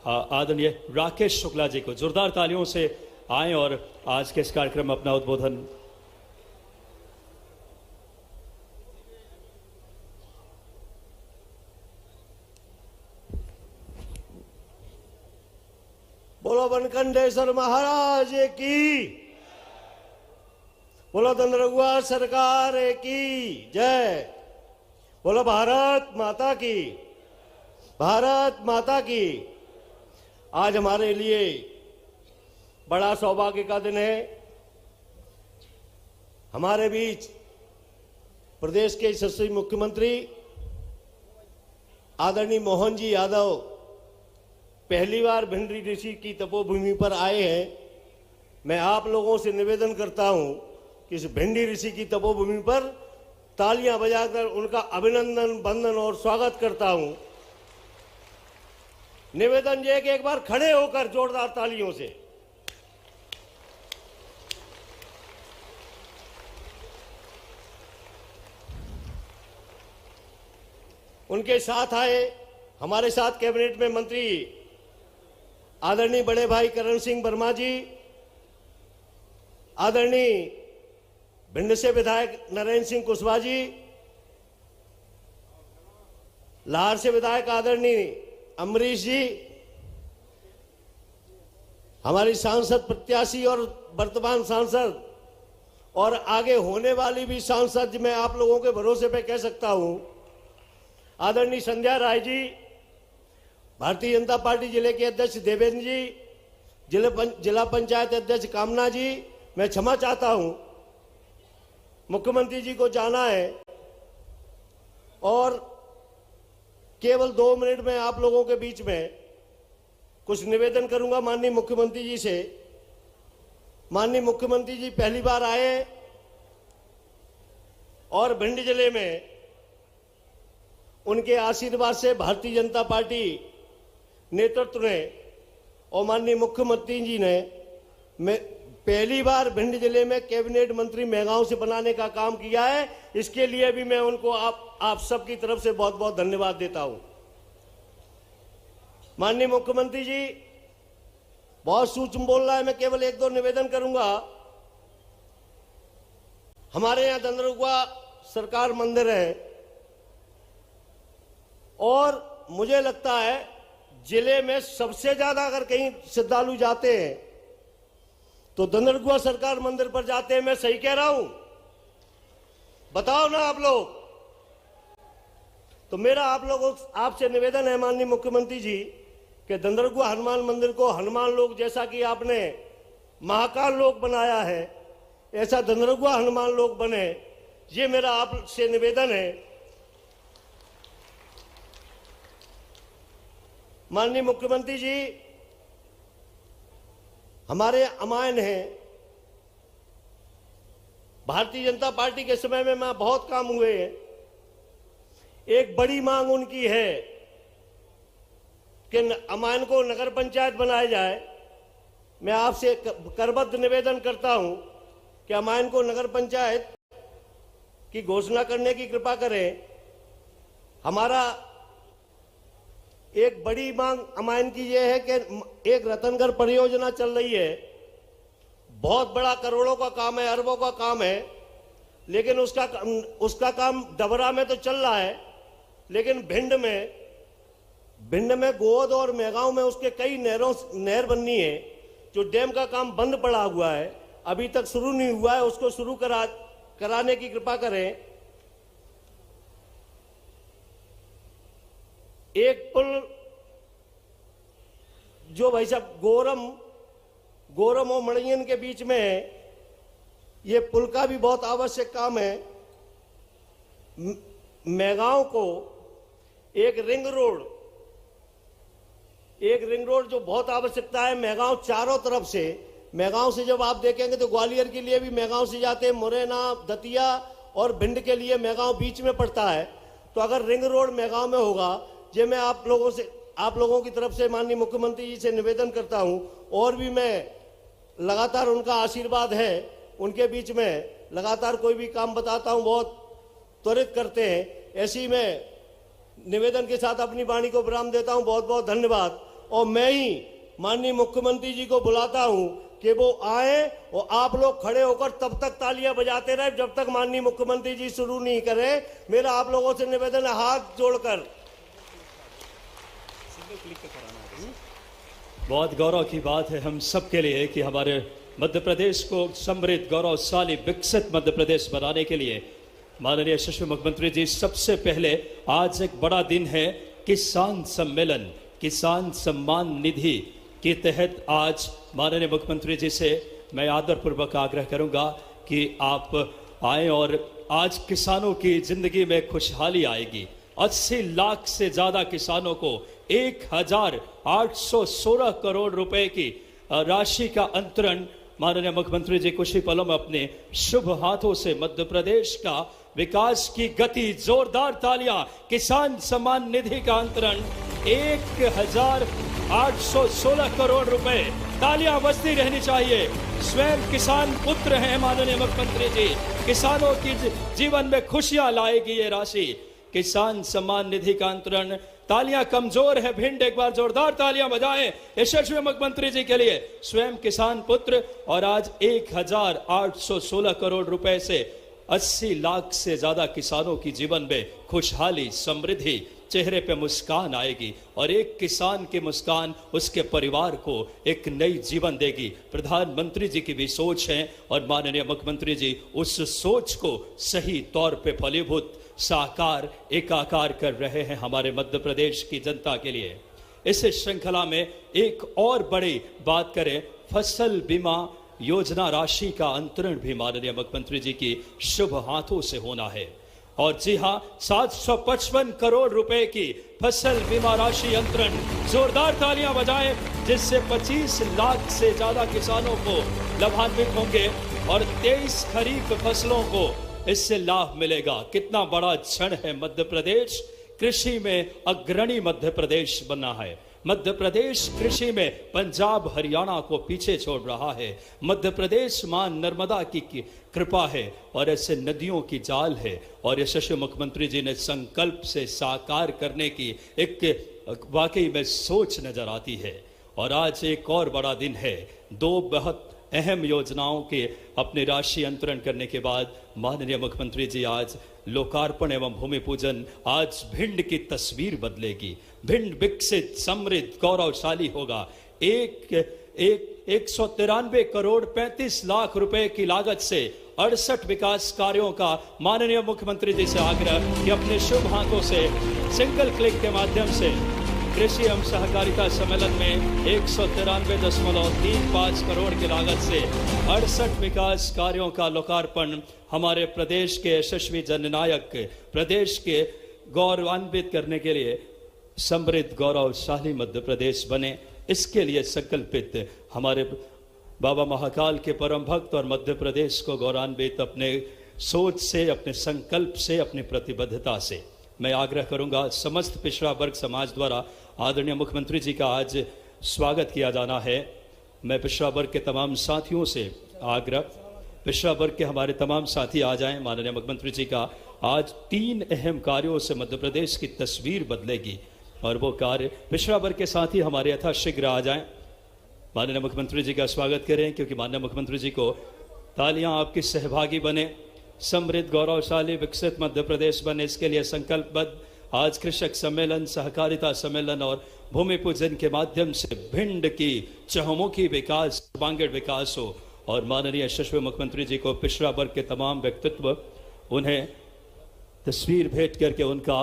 आदरणीय राकेश शुक्ला जी को। जोरदार तालियों से आए और आज के इस कार्यक्रम में अपना उद्बोधन। बोलो बनखंडेश्वर महाराज की, बोलो धनरघुआ सरकार की जय, बोलो भारत माता की, भारत माता की। आज हमारे लिए बड़ा सौभाग्य का दिन है। हमारे बीच प्रदेश के यशस्वी मुख्यमंत्री आदरणीय मोहन जी यादव पहली बार भिंडी ऋषि की तपोभूमि पर आए हैं। मैं आप लोगों से निवेदन करता हूं कि इस भिंडी ऋषि की तपोभूमि पर तालियां बजाकर उनका अभिनंदन, वंदन और स्वागत करता हूं। निवेदन ये कि एक बार खड़े होकर जोरदार तालियों से उनके साथ आए हमारे साथ कैबिनेट में मंत्री आदरणीय बड़े भाई करण सिंह वर्मा जी, आदरणीय भिंड से विधायक नरेंद्र सिंह कुशवाहा जी, लाहौर से विधायक आदरणीय अमरीश जी, हमारी सांसद प्रत्याशी और वर्तमान सांसद और आगे होने वाली भी सांसद, मैं आप लोगों के भरोसे पे कह सकता हूं, आदरणीय संध्या राय जी, भारतीय जनता पार्टी जिले के अध्यक्ष देवेंद्र जी, जिला पंचायत अध्यक्ष कामना जी, मैं क्षमा चाहता हूं, मुख्यमंत्री जी को जाना है और केवल 2 मिनट में आप लोगों के बीच में कुछ निवेदन करूंगा माननीय मुख्यमंत्री जी से। माननीय मुख्यमंत्री जी पहली बार आए और भिंड जिले में उनके आशीर्वाद से भारतीय जनता पार्टी नेतृत्व ने और माननीय मुख्यमंत्री जी ने पहली बार भिंड जिले में कैबिनेट मंत्री मेगांव से बनाने का काम किया है। इसके लिए भी मैं उनको आप सबकी तरफ से बहुत बहुत धन्यवाद देता हूं। माननीय मुख्यमंत्री जी बहुत सूक्ष्म बोल रहा है, मैं केवल 1-2 निवेदन करूंगा। हमारे यहां दंदरुआ सरकार मंदिर है और मुझे लगता है जिले में सबसे ज्यादा अगर कहीं श्रद्धालु जाते हैं तो दंदरुआ सरकार मंदिर पर जाते हैं। मैं सही कह रहा हूं? बताओ ना आप लोग। तो मेरा आप लोगों आपसे निवेदन है माननीय मुख्यमंत्री जी कि दंदरुआ हनुमान मंदिर को हनुमान लोक, जैसा कि आपने महाकाल लोक बनाया है, ऐसा दंदरुआ हनुमान लोक बने। ये मेरा आपसे निवेदन है। माननीय मुख्यमंत्री जी, हमारे अमायन हैं, भारतीय जनता पार्टी के समय में बहुत काम हुए हैं। एक बड़ी मांग उनकी है कि अमायन को नगर पंचायत बनाया जाए। मैं आपसे करबद्ध निवेदन करता हूं कि अमायन को नगर पंचायत की घोषणा करने की कृपा करें। हमारा एक बड़ी मांग अमायन की यह है कि एक रतनगढ़ परियोजना चल रही है, बहुत बड़ा करोड़ों का काम है, अरबों का काम है, लेकिन उसका काम डबरा में तो चल रहा है, लेकिन भिंड में गोद और मेगांव में उसके कई नहर बननी है। जो डैम का काम बंद पड़ा हुआ है, अभी तक शुरू नहीं हुआ है, उसको शुरू कराने की कृपा करें। एक पुल जो भाई साहब गोरम और मणियन के बीच में है, ये पुल का भी बहुत आवश्यक काम है। मेगांव को एक रिंग रोड जो बहुत आवश्यकता है। मेगांव चारों तरफ से, मेगांव से जब आप देखेंगे तो ग्वालियर के लिए भी मेगांव से जाते हैं, मुरैना, दतिया और भिंड के लिए मेगांव बीच में पड़ता है। तो अगर रिंग रोड मेगांव में होगा, ये मैं आप लोगों की तरफ से माननीय मुख्यमंत्री जी से निवेदन करता हूं। और भी मैं लगातार उनका आशीर्वाद है, उनके बीच में लगातार कोई भी काम बताता हूं, बहुत त्वरित करते हैं। ऐसी मैं निवेदन के साथ अपनी वाणी को विराम देता हूं। बहुत बहुत धन्यवाद। और मैं ही माननीय मुख्यमंत्री जी को बुलाता हूं कि वो आए और आप लोग खड़े होकर तब तक तालियां बजाते रहे जब तक माननीय मुख्यमंत्री जी शुरू नहीं करें। मेरा आप लोगों से निवेदन है, हाथ जोड़कर। बहुत गौरव की बात है हम सब के लिए कि हमारे मध्य प्रदेश को समृद्ध, गौरवशाली, विकसित मध्य प्रदेश बनाने के लिए माननीय यशस्वी मुख्यमंत्री जी सबसे पहले आज एक बड़ा दिन है, किसान सम्मेलन, किसान सम्मान निधि के तहत आज माननीय मुख्यमंत्री जी से मैं आदरपूर्वक आग्रह करूंगा कि आप आए और आज किसानों की जिंदगी में खुशहाली आएगी, 80 लाख से ज्यादा किसानों को 1816 करोड़ रुपए की राशि का अंतरण माननीय मुख्यमंत्री जी कुछ ही पलों में अपने शुभ हाथों से मध्य प्रदेश का विकास की गति, जोरदार तालियां, किसान सम्मान निधि का अंतरण 1816 करोड़ रुपए, तालियां बजती रहनी चाहिए। स्वयं किसान पुत्र हैं माननीय मुख्यमंत्री जी, किसानों की जीवन में खुशियां लाएगी ये राशि। किसान सम्मान निधि का अंतरण, तालियां कमजोर है भिंड, एक बार जोरदार तालियां बजाएं यशस्वी मुख्यमंत्री जी के लिए, स्वयं किसान पुत्र। और आज 1816 करोड़ रुपए से 80 लाख से ज्यादा किसानों की जीवन में खुशहाली, समृद्धि, चेहरे पे मुस्कान आएगी और एक किसान की मुस्कान उसके परिवार को एक नई जीवन देगी। प्रधानमंत्री जी की भी सोच है और माननीय मुख्यमंत्री जी उस सोच को सही तौर पे फलीभूत, साकार, एकाकार कर रहे हैं हमारे मध्य प्रदेश की जनता के लिए। इस श्रृंखला में एक और बड़ी बात करें, फसल बीमा योजना राशि का अंतरण भी माननीय मुख्यमंत्री जी की शुभ हाथों से होना है। और जी हां, 755 करोड़ रुपए की फसल बीमा राशि अंतरण, जोरदार तालियां बजाएं, जिससे 25 लाख से ज्यादा किसानों को लाभान्वित होंगे और 23 खरीफ फसलों को इससे लाभ मिलेगा। कितना बड़ा क्षण है, मध्य प्रदेश कृषि में अग्रणी मध्य प्रदेश बना है। मध्य प्रदेश कृषि में पंजाब हरियाणा को पीछे छोड़ रहा है। मध्य प्रदेश मां नर्मदा की कृपा है और ऐसे नदियों की जाल है और यशस्वी मुख्यमंत्री जी ने संकल्प से साकार करने की एक वाकई में सोच नजर आती है। और आज एक और बड़ा दिन है, दो बहुत अहम योजनाओं के अपनी राशि अंतरण करने के बाद माननीय मुख्यमंत्री जी आज लोकार्पण एवं भूमि पूजन। आज भिंड की तस्वीर बदलेगी, भिंड विकसित, समृद्ध, गौरवशाली होगा। 193 करोड़ 35 लाख रुपए की लागत से 68 विकास कार्यों का माननीय मुख्यमंत्री जी से आग्रह कि अपने शुभ हाथों से सिंगल क्लिक के माध्यम से कृषि एवं सहकारिता सम्मेलन में 193.35 करोड़ की लागत से 68 विकास कार्यों का लोकार्पण हमारे प्रदेश के यशस्वी जननायक, प्रदेश के गौरवान्वित करने के लिए समृद्ध, गौरवशाली मध्य प्रदेश बने, इसके लिए संकल्पित हमारे बाबा महाकाल के परम भक्त और मध्य प्रदेश को गौरवान्वित अपने सोच से, अपने संकल्प से, अपनी प्रतिबद्धता से मैं आग्रह करूंगा समस्त पिछड़ा वर्ग समाज द्वारा आदरणीय मुख्यमंत्री जी का आज स्वागत किया जाना है। मैं पिछड़ा वर्ग के तमाम साथियों से आग्रह, पिछड़ा वर्ग के हमारे तमाम साथी आ जाएं। माननीय मुख्यमंत्री जी का आज 3 अहम कार्यों से मध्य प्रदेश की तस्वीर बदलेगी और वो कार्य पिछड़ा वर्ग के साथी हमारे यथाशीघ्र आ जाएं, माननीय मुख्यमंत्री जी का स्वागत करें, क्योंकि माननीय मुख्यमंत्री जी को तालियां आपकी सहभागी बने, समृद्ध, गौरवशाली, विकसित मध्य प्रदेश बने, इसके लिए संकल्पबद्ध। आज कृषक सम्मेलन, सहकारिता सम्मेलन और भूमि पूजन के माध्यम से भिंड की चहुमुखी विकास, सर्वांगीण विकास हो और माननीय यशस्वी मुख्यमंत्री जी को पिछड़ा वर्ग के तमाम व्यक्तित्व उन्हें तस्वीर भेंट करके उनका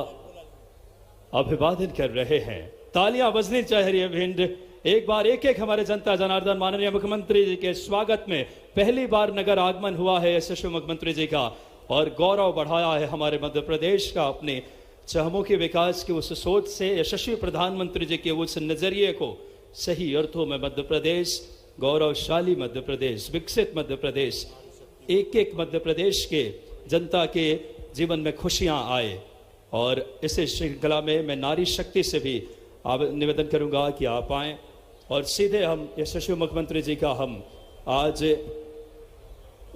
अभिवादन कर रहे हैं। तालियां बजनी चाहिए भिंड। एक बार एक एक हमारे जनता जनार्दन माननीय मुख्यमंत्री जी के स्वागत में पहली बार नगर आगमन हुआ है यशस्वी मुख्यमंत्री जी का और गौरव बढ़ाया है हमारे मध्य प्रदेश का अपने चहुमुखी विकास की उस सोच से। यशस्वी प्रधानमंत्री जी के उस नजरिए को सही अर्थों में मध्य प्रदेश, गौरवशाली मध्य प्रदेश, विकसित मध्य प्रदेश, एक एक मध्य प्रदेश के जनता के जीवन में खुशियां आए। और इस श्रृंखला में मैं नारी शक्ति से भी निवेदन करूंगा कि आप आए और सीधे हम यशस्वी मुख्यमंत्री जी का हम आज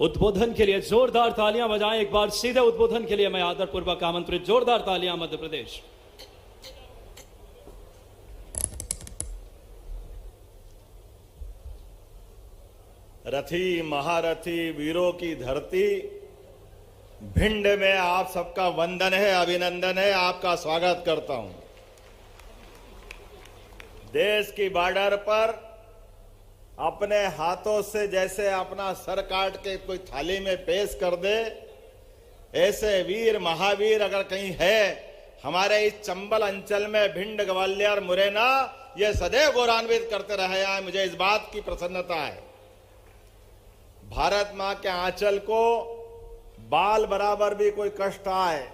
उद्बोधन के लिए जोरदार तालियां बजाएं। एक बार सीधे उद्बोधन के लिए मैं आदरपूर्वक आमंत्रित, जोरदार तालियां मध्य प्रदेश। रथी महारथी वीरों की धरती भिंड में आप सबका वंदन है, अभिनंदन है, आपका स्वागत करता हूं। देश की बॉर्डर पर अपने हाथों से जैसे अपना सर काट के कोई थाली में पेश कर दे, ऐसे वीर महावीर अगर कहीं है हमारे इस चंबल अंचल में, भिंड, ग्वालियर, मुरैना, ये सदैव गौरवान्वित करते रहे हैं। मुझे इस बात की प्रसन्नता है। भारत मां के आंचल को बाल बराबर भी कोई कष्ट आए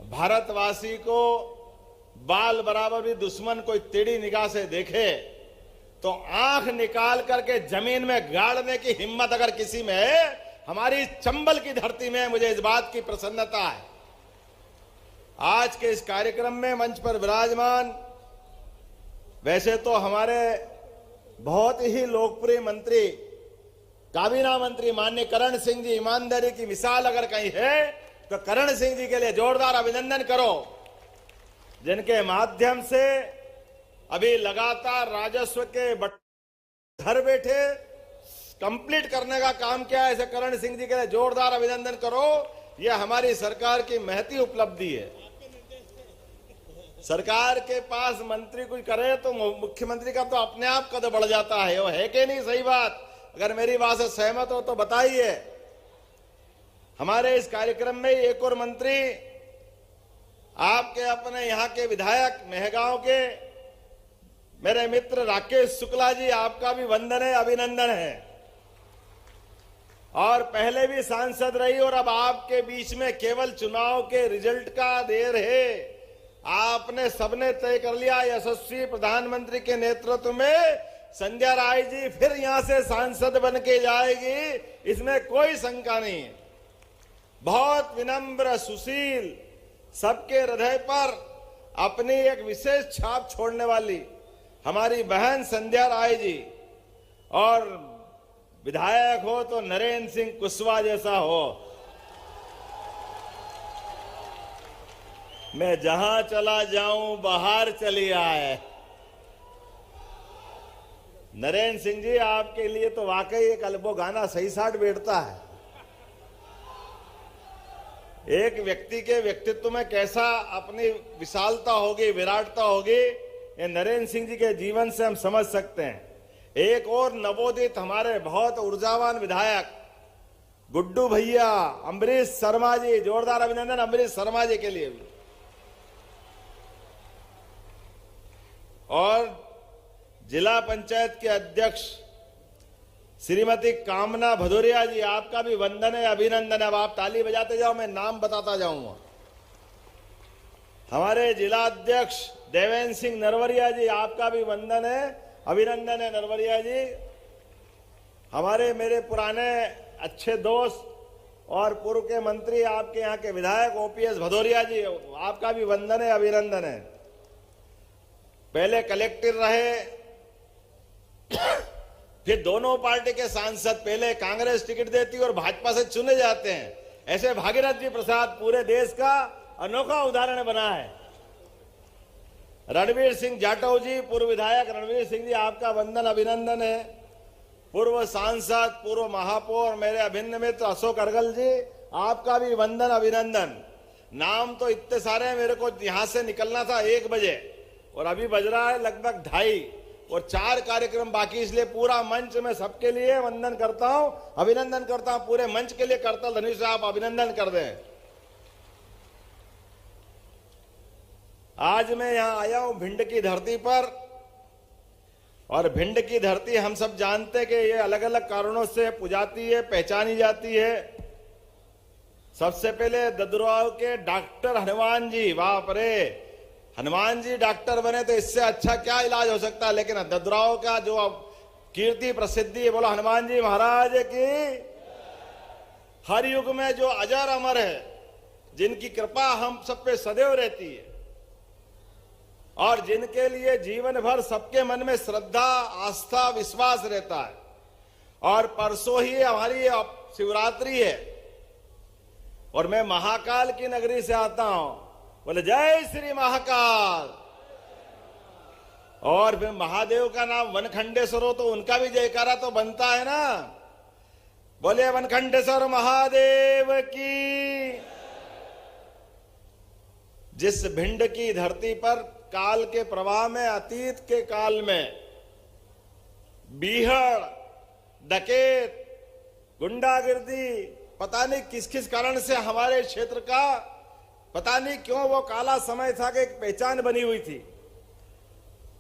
भारतवासी को बाल बराबर भी दुश्मन कोई टेढ़ी निगाह से देखे तो आंख निकाल करके जमीन में गाड़ने की हिम्मत अगर किसी में है, हमारी चंबल की धरती में मुझे इस बात की प्रसन्नता है। आज के इस कार्यक्रम में मंच पर विराजमान वैसे तो हमारे बहुत ही लोकप्रिय मंत्री, काबीना मंत्री माननीय करण सिंह जी, ईमानदारी की मिसाल अगर कहीं है तो करण सिंह जी के लिए जोरदार अभिनंदन करो, जिनके माध्यम से अभी लगातार राजस्व के घर बैठे कंप्लीट करने का काम किया है। ऐसे करण सिंह जी के लिए जोरदार अभिनंदन करो। यह हमारी सरकार की महती उपलब्धि है। सरकार के पास मंत्री कुछ करे तो मुख्यमंत्री का तो अपने आप कद बढ़ जाता है। वो है कि नहीं? सही बात। अगर मेरी बात से सहमत हो तो बताइए। हमारे इस कार्यक्रम में एक और मंत्री, आपके अपने यहाँ के विधायक मेहगांव के मेरे मित्र राकेश शुक्ला जी, आपका भी वंदन है, अभिनंदन है। और पहले भी सांसद रही और अब आपके बीच में केवल चुनाव के रिजल्ट का देर है। आपने सबने तय कर लिया यशस्वी प्रधानमंत्री के नेतृत्व में संध्या राय जी फिर यहां से सांसद बन के जाएगी, इसमें कोई शंका नहीं है। बहुत विनम्र, सुशील, सबके हृदय पर अपनी एक विशेष छाप छोड़ने वाली हमारी बहन संध्या राय जी, और विधायक हो तो नरेंद्र सिंह कुशवाहा जैसा हो। मैं जहां चला जाऊं बाहर चली आए। नरेंद्र सिंह जी, आपके लिए तो वाकई एक अल्बो गाना सही साठ बैठता है। एक व्यक्ति के व्यक्तित्व में कैसा अपनी विशालता होगी, विराटता होगी, ये नरेंद्र सिंह जी के जीवन से हम समझ सकते हैं। एक और नवोदित हमारे बहुत ऊर्जावान विधायक गुड्डू भैया, अम्बरीश शर्मा जी, जोरदार अभिनंदन अम्बरीश शर्मा जी के लिए भी। और जिला पंचायत के अध्यक्ष श्रीमती कामना भदौरिया जी, आपका भी वंदन है, अभिनंदन है। अब आप ताली बजाते जाओ, मैं नाम बताता जाऊंगा। हमारे जिला अध्यक्ष देवेंद्र सिंह नरवरिया जी, आपका भी वंदन है, अभिनंदन है नरवरिया जी। हमारे मेरे पुराने अच्छे दोस्त और पूर्व के मंत्री, आपके यहाँ के विधायक ओपीएस भदौरिया जी, आपका भी वंदन है, अभिनंदन है। पहले कलेक्टर रहे, फिर दोनों पार्टी के सांसद, पहले कांग्रेस टिकट देती और भाजपा से चुने जाते हैं। ऐसे भागीरथ जी प्रसाद पूरे देश का अनोखा उदाहरण बना है। रणवीर सिंह जाटव जी, पूर्व विधायक रणवीर सिंह जी, आपका वंदन अभिनंदन है। पूर्व सांसद, पूर्व महापौर मेरे अभिन्न मित्र अशोक अर्गल जी, आपका भी वंदन अभिनंदन। नाम तो इतने सारे, मेरे को यहां से निकलना था 1 बजे और अभी बज रहा है लगभग 2:30 और 4 कार्यक्रम बाकी, इसलिए पूरा मंच में सबके लिए वंदन करता हूं, अभिनंदन करता हूं। पूरे मंच के लिए करता धनुष से आप अभिनंदन कर दें। आज मैं यहां आया हूं भिंड की धरती पर, और भिंड की धरती हम सब जानते हैं कि ये अलग अलग कारणों से पुजाती है, पहचानी जाती है। सबसे पहले ददुराव के डॉक्टर हनुमान जी, बाप रे, हनुमान जी डॉक्टर बने तो इससे अच्छा क्या इलाज हो सकता है। लेकिन ददुराव का जो कीर्ति प्रसिद्धि है, बोलो हनुमान जी महाराज की। हर युग में जो अजर अमर है, जिनकी कृपा हम सब पे सदैव रहती है, और जिनके लिए जीवन भर सबके मन में श्रद्धा, आस्था, विश्वास रहता है। और परसों ही हमारी शिवरात्रि है, और मैं महाकाल की नगरी से आता हूं, बोले जय श्री महाकाल। और फिर महादेव का नाम वनखंडेश्वर हो तो उनका भी जयकारा तो बनता है ना। बोले वनखंडेश्वर महादेव की। जिस भिंड की धरती पर काल के प्रवाह में, अतीत के काल में बीहड़, डकैत, गुंडागिर्दी, पता नहीं किस किस कारण से हमारे क्षेत्र का, पता नहीं क्यों वो काला समय था कि एक पहचान बनी हुई थी।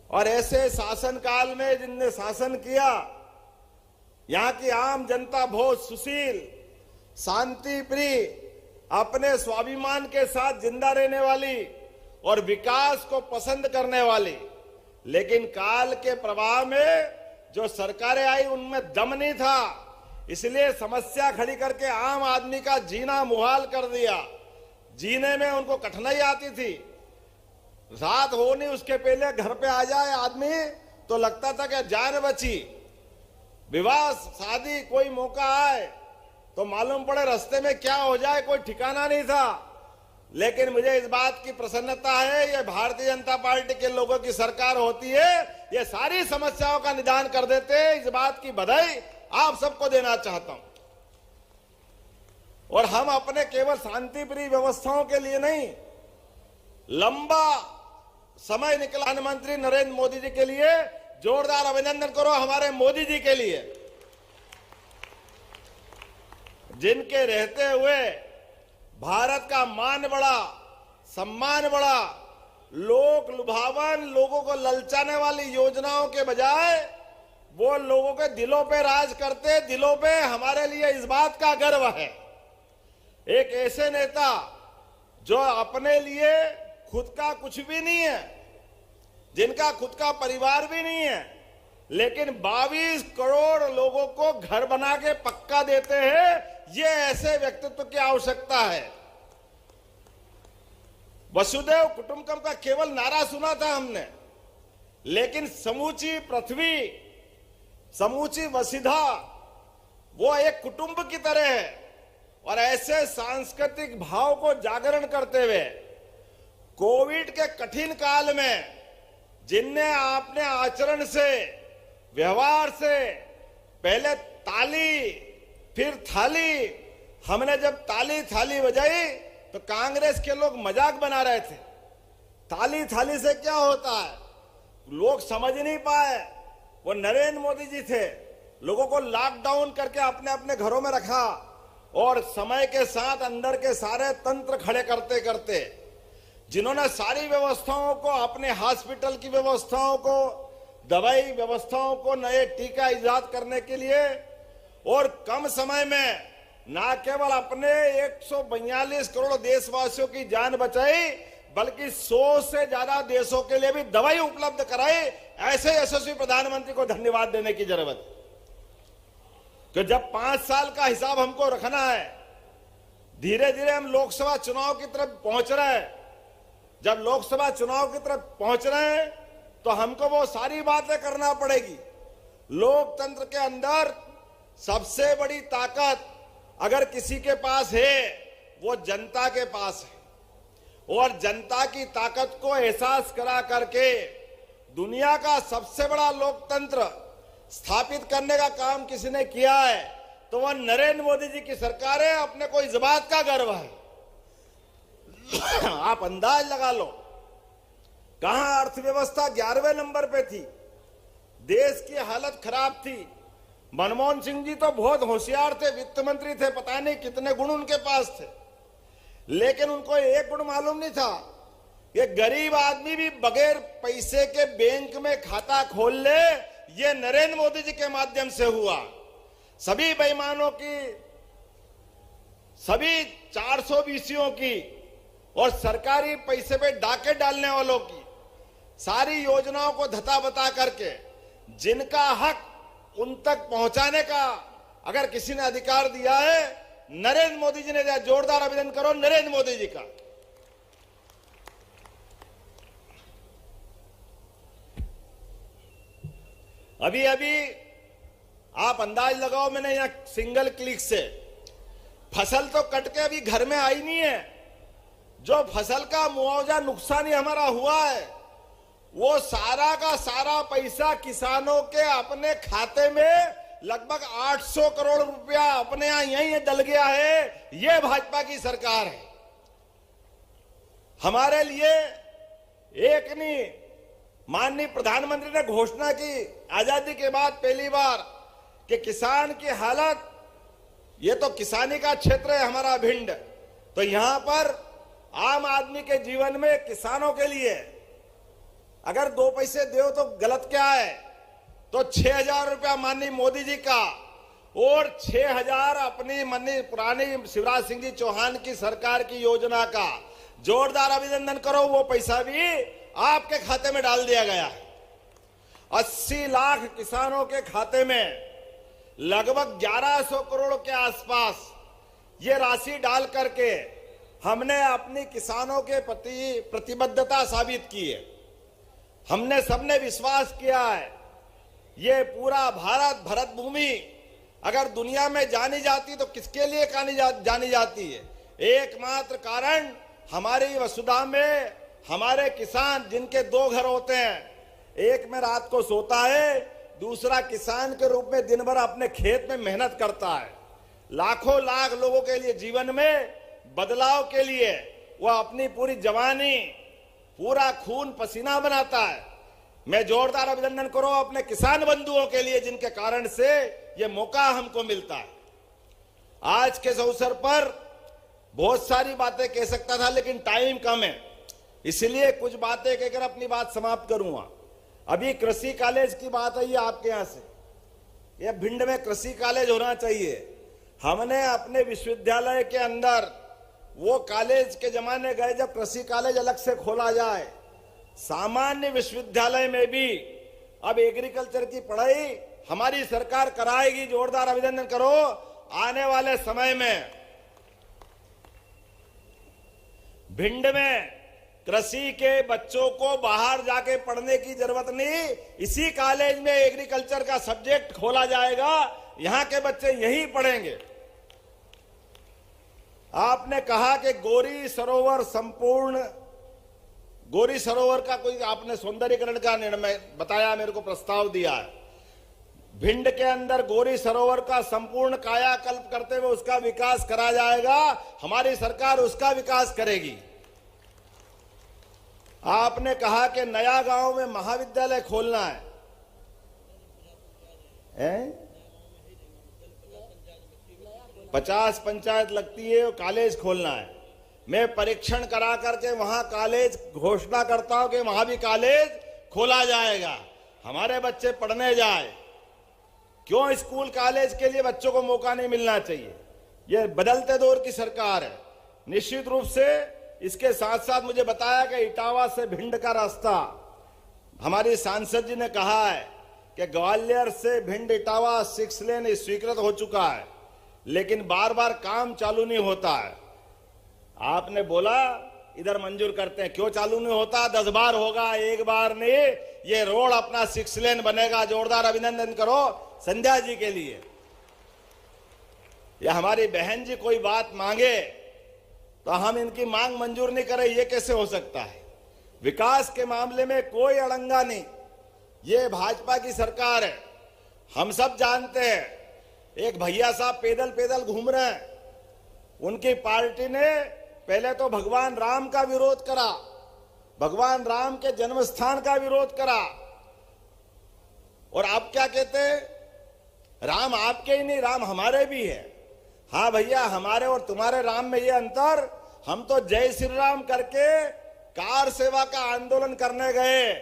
और ऐसे शासन काल में जिनने शासन किया, यहाँ की आम जनता बहुत सुशील, शांति प्रिय, अपने स्वाभिमान के साथ जिंदा रहने वाली और विकास को पसंद करने वाली, लेकिन काल के प्रभाव में जो सरकारें आई उनमें दम नहीं था, इसलिए समस्या खड़ी करके आम आदमी का जीना मुहाल कर दिया। जीने में उनको कठिनाई आती थी। रात हो नहीं उसके पहले घर पे आ जाए आदमी तो लगता था कि जान बची। विवाह शादी कोई मौका आए तो मालूम पड़े रास्ते में क्या हो जाए, कोई ठिकाना नहीं था। लेकिन मुझे इस बात की प्रसन्नता है, ये भारतीय जनता पार्टी के लोगों की सरकार होती है, ये सारी समस्याओं का निदान कर देते हैं। इस बात की बधाई आप सबको देना चाहता हूं। और हम अपने केवल शांति प्रिय व्यवस्थाओं के लिए नहीं, लंबा समय निकला प्रधानमंत्री नरेंद्र मोदी जी के लिए जोरदार अभिनंदन करो हमारे मोदी जी के लिए, जिनके रहते हुए भारत का मान बढ़ा, सम्मान बढ़ा। लोक लुभावन, लोगों को ललचाने वाली योजनाओं के बजाय वो लोगों के दिलों पे राज करते। दिलों पे हमारे लिए इस बात का गर्व है, एक ऐसे नेता जो अपने लिए खुद का कुछ भी नहीं है, जिनका खुद का परिवार भी नहीं है, लेकिन 22 करोड़ लोगों को घर बना के पक्का देते हैं। ये ऐसे व्यक्तित्व की आवश्यकता है। वसुदेव कुटुंबकम का केवल नारा सुना था हमने, लेकिन समूची पृथ्वी, समूची वसुधा वो एक कुटुंब की तरह है। और ऐसे सांस्कृतिक भाव को जागरण करते हुए कोविड के कठिन काल में जिनने आपने आचरण से, व्यवहार से, पहले ताली फिर थाली, हमने जब ताली थाली बजाई तो कांग्रेस के लोग मजाक बना रहे थे। ताली थाली से क्या होता है, लोग समझ नहीं पाए। वो नरेंद्र मोदी जी थे, लोगों को लॉकडाउन करके अपने अपने घरों में रखा और समय के साथ अंदर के सारे तंत्र खड़े करते करते जिन्होंने सारी व्यवस्थाओं को, अपने हॉस्पिटल की व्यवस्थाओं को, दवाई व्यवस्थाओं को, नए टीका इजाद करने के लिए और कम समय में न केवल अपने 142 करोड़ देशवासियों की जान बचाई, बल्कि 100 से ज्यादा देशों के लिए भी दवाई उपलब्ध कराई। ऐसे यशस्वी प्रधानमंत्री को धन्यवाद देने की जरूरत है कि जब 5 साल का हिसाब हमको रखना है, धीरे धीरे हम लोकसभा चुनाव की तरफ पहुंच रहे हैं। जब लोकसभा चुनाव की तरफ पहुंच रहे हैं तो हमको वो सारी बातें करना पड़ेगी। लोकतंत्र के अंदर सबसे बड़ी ताकत अगर किसी के पास है वो जनता के पास है, और जनता की ताकत को एहसास करा करके दुनिया का सबसे बड़ा लोकतंत्र स्थापित करने का काम किसी ने किया है तो वह नरेंद्र मोदी जी की सरकार है। अपने को इस बात का गर्व है। आप अंदाज लगा लो, कहां अर्थव्यवस्था 11वें नंबर पे थी, देश की हालत खराब थी। मनमोहन सिंह जी तो बहुत होशियार थे, वित्त मंत्री थे, पता नहीं कितने गुण उनके पास थे, लेकिन उनको एक गुण मालूम नहीं था कि गरीब आदमी भी बगैर पैसे के बैंक में खाता खोल ले। ये नरेंद्र मोदी जी के माध्यम से हुआ। सभी बेईमानों की, सभी 420 की और सरकारी पैसे पे डाके डालने वालों की सारी योजनाओं को धता बता करके जिनका हक उन तक पहुंचाने का अगर किसी ने अधिकार दिया है, नरेंद्र मोदी जी ने दिया। जोरदार अभिनंदन करो नरेंद्र मोदी जी का। अभी अभी आप अंदाज लगाओ, मैंने यहां सिंगल क्लिक से फसल तो कट के अभी घर में आई नहीं है। जो फसल का मुआवजा नुकसानी हमारा हुआ है वो सारा का सारा पैसा किसानों के अपने खाते में लगभग 800 करोड़ रुपया अपने यहां यहीं डल गया है। ये भाजपा की सरकार है। हमारे लिए एक नहीं, माननीय प्रधानमंत्री ने घोषणा की आजादी के बाद पहली बार कि किसान की हालत, ये तो किसानी का क्षेत्र है हमारा भिंड, तो यहां पर आम आदमी के जीवन में किसानों के लिए अगर 2 पैसे दो तो गलत क्या है, तो 6,000 रुपया माननीय मोदी जी का और 6,000 अपनी मनी पुरानी शिवराज सिंह जी चौहान की सरकार की योजना का जोरदार अभिनंदन करो। वो पैसा भी आपके खाते में डाल दिया गया है। 80 लाख किसानों के खाते में लगभग 1100 करोड़ के आसपास ये राशि डाल करके हमने अपनी किसानों के प्रति प्रतिबद्धता साबित की है। हमने सबने विश्वास किया है ये पूरा भारत भरत भूमि अगर दुनिया में जानी जाती तो किसके लिए जानी जाती है? एकमात्र कारण हमारी वसुधा में हमारे किसान जिनके 2 घर होते हैं, एक में रात को सोता है, दूसरा किसान के रूप में दिन भर अपने खेत में मेहनत करता है। लाखों लाख लोगों के लिए जीवन में बदलाव के लिए वो अपनी पूरी जवानी पूरा खून पसीना बनाता है। मैं जोरदार अभिनंदन करो अपने किसान बंधुओं के लिए जिनके कारण से ये मौका हमको मिलता है। आज के इस अवसर पर बहुत सारी बातें कह सकता था लेकिन टाइम कम है, इसलिए कुछ बातें कहकर अपनी बात समाप्त करूंगा। अभी कृषि कॉलेज की बात आई है आपके यहां से, ये भिंड में कृषि कॉलेज होना चाहिए। हमने अपने विश्वविद्यालय के अंदर वो कॉलेज के जमाने गए जब कृषि कॉलेज अलग से खोला जाए। सामान्य विश्वविद्यालय में भी अब एग्रीकल्चर की पढ़ाई हमारी सरकार कराएगी। जोरदार अभिनंदन करो। आने वाले समय में भिंड में कृषि के बच्चों को बाहर जाके पढ़ने की जरूरत नहीं, इसी कॉलेज में एग्रीकल्चर का सब्जेक्ट खोला जाएगा, यहां के बच्चे यही पढ़ेंगे। आपने कहा कि गौरी सरोवर संपूर्ण, गौरी सरोवर का कोई आपने सौंदर्यीकरण का निर्णय बताया, मेरे को प्रस्ताव दिया है। भिंड के अंदर गौरी सरोवर का संपूर्ण कायाकल्प करते हुए उसका विकास करा जाएगा। हमारी सरकार उसका विकास करेगी। आपने कहा कि नया गांव में महाविद्यालय खोलना है? 50 पंचायत लगती है और कॉलेज खोलना है। मैं परीक्षण करा करके वहां कॉलेज घोषणा करता हूं कि वहां भी कॉलेज खोला जाएगा, हमारे बच्चे पढ़ने जाए। क्यों स्कूल कॉलेज के लिए बच्चों को मौका नहीं मिलना चाहिए? यह बदलते दौर की सरकार है। निश्चित रूप से इसके साथ साथ मुझे बताया कि इटावा से भिंड का रास्ता, हमारी सांसद जी ने कहा है कि ग्वालियर से भिंड इटावा 6 लेन स्वीकृत हो चुका है, लेकिन बार बार काम चालू नहीं होता है। आपने बोला इधर मंजूर करते हैं, क्यों चालू नहीं होता? 10 बार होगा, एक बार नहीं। ये रोड अपना 6 लेन बनेगा। जोरदार अभिनंदन करो संध्या जी के लिए। या हमारी बहन जी कोई बात मांगे तो हम इनकी मांग मंजूर नहीं करें, ये कैसे हो सकता है? विकास के मामले में कोई अड़ंगा नहीं। ये भाजपा की सरकार है, हम सब जानते हैं। एक भैया साहब पैदल पैदल घूम रहे हैं, उनकी पार्टी ने पहले तो भगवान राम का विरोध करा, भगवान राम के जन्म स्थान का विरोध करा, और अब क्या कहते हैं? राम आपके ही नहीं, राम हमारे भी है। हाँ भैया, हमारे और तुम्हारे राम में ये अंतर, हम तो जय श्री राम करके कार सेवा का आंदोलन करने गए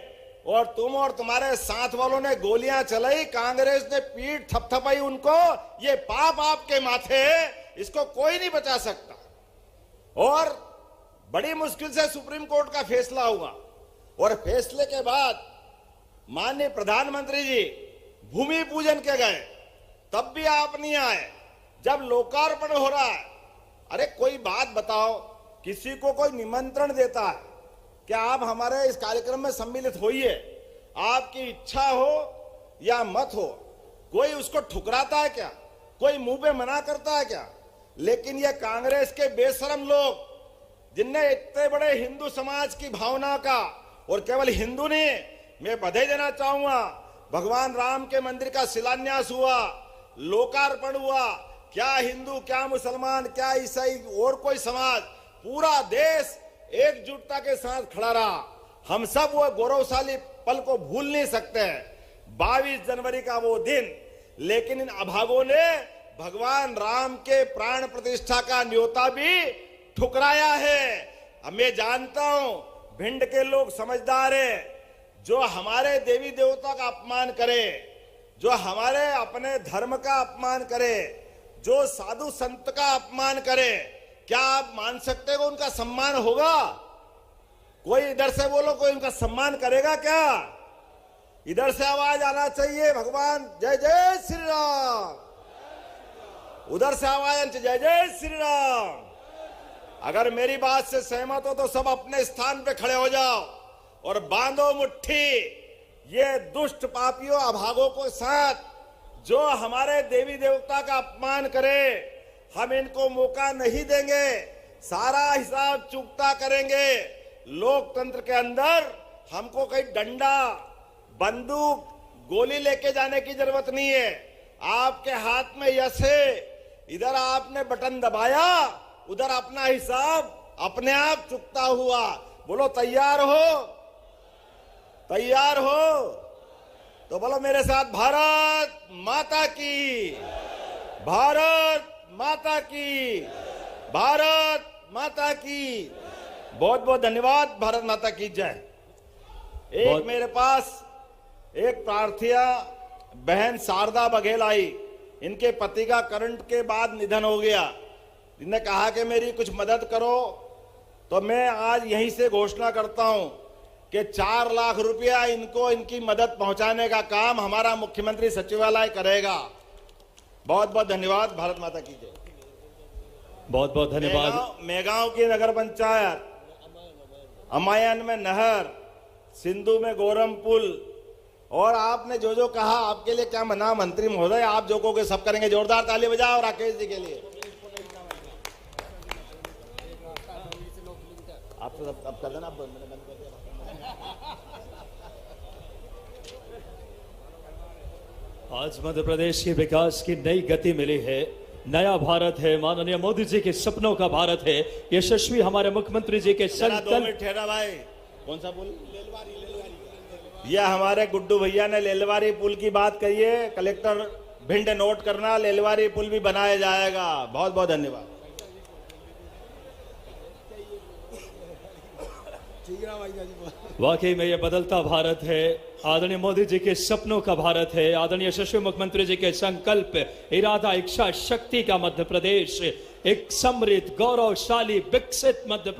और तुम और तुम्हारे साथ वालों ने गोलियां चलाई, कांग्रेस ने पीठ थपथपाई उनको। ये पाप आपके माथे है, इसको कोई नहीं बचा सकता। और बड़ी मुश्किल से सुप्रीम कोर्ट का फैसला हुआ, और फैसले के बाद माननीय प्रधानमंत्री जी भूमि पूजन के गए, तब भी आप नहीं आए। जब लोकार्पण हो रहा है, अरे कोई बात बताओ, किसी को कोई निमंत्रण देता है कि आप हमारे इस कार्यक्रम में सम्मिलित होइए, आपकी इच्छा हो या मत हो, कोई उसको ठुकराता है क्या? कोई मुंह पे मना करता है क्या? लेकिन ये कांग्रेस के बेशरम लोग, जिनने इतने बड़े हिंदू समाज की भावना का, और केवल हिंदू नहीं, मैं बधाई देना चाहूंगा, भगवान राम के मंदिर का शिलान्यास हुआ, लोकार्पण हुआ। क्या हिंदू, क्या मुसलमान, क्या ईसाई और कोई समाज, पूरा देश एकजुटता के साथ खड़ा रहा। हम सब वो गौरवशाली पल को भूल नहीं सकते हैं, 22 जनवरी का वो दिन। लेकिन इन अभागों ने भगवान राम के प्राण प्रतिष्ठा का न्योता भी ठुकराया है। अब मैं जानता हूं भिंड के लोग समझदार है, जो हमारे देवी देवता का अपमान करे, जो हमारे अपने धर्म का अपमान करे, जो साधु संत का अपमान करे, क्या आप मान सकते हो उनका सम्मान होगा? कोई इधर से बोलो, कोई उनका सम्मान करेगा क्या? इधर से आवाज आना चाहिए, भगवान जय जय श्री राम। उधर से आवाज आनी चाहिए, जय जय श्री राम। अगर मेरी बात से सहमत हो तो सब अपने स्थान पे खड़े हो जाओ और बांधो मुट्ठी ये दुष्ट पापियों अभागों के साथ, जो हमारे देवी देवता का अपमान करे। हम इनको मौका नहीं देंगे, सारा हिसाब चुकता करेंगे। लोकतंत्र के अंदर हमको कहीं डंडा, बंदूक, गोली लेके जाने की जरूरत नहीं है। आपके हाथ में यश है, इधर आपने बटन दबाया, उधर अपना हिसाब अपने आप चुकता हुआ। बोलो तैयार हो? तैयार हो तो बोलो मेरे साथ, भारत माता की, भारत माता की, भारत माता की। बहुत बहुत धन्यवाद। भारत माता की जय। एक मेरे पास एक प्रार्थिया बहन शारदा बघेल आई। इनके पति का करंट के बाद निधन हो गया। इन्होंने कहा कि मेरी कुछ मदद करो, तो मैं आज यहीं से घोषणा करता हूं कि 4 लाख रुपया इनको, इनकी मदद पहुंचाने का काम हमारा मुख्यमंत्री सचिवालय करेगा। बहुत बहुत धन्यवाद। भारत माता की जय। बहुत बहुत धन्यवाद। मेगांव की नगर पंचायत, अमायन में नहर, सिंधु में गोरम पुल, और आपने जो जो कहा, आपके लिए क्या मना मंत्री महोदय, आप जो कहोगे सब करेंगे। जोरदार ताली बजाओ राकेश जी के लिए। आप तो अब कर देना, मैंने बंद कर दिया। आज मध्य प्रदेश के विकास की नई गति मिली है। नया भारत है, माननीय मोदी जी के सपनों का भारत है। यशस्वी हमारे मुख्यमंत्री जी के संकल्प। 2 मिनट ठहरा भाई। कौन सा पुल? यह हमारे गुड्डू भैया ने लेलवारी पुल की बात कही है। कलेक्टर भिंड नोट करना, लेलवारी पुल भी बनाया जाएगा। बहुत बहुत धन्यवाद। वाकई में यह बदलता भारत है, आदरणीय मोदी जी के सपनों का भारत है, आदरणीय यशस्वी मुख्यमंत्री जी के संकल्प, इरादा, इच्छा शक्ति का मध्य प्रदेश, एक समृद्ध, गौरवशाली, विकसित मध्य प्रदेश।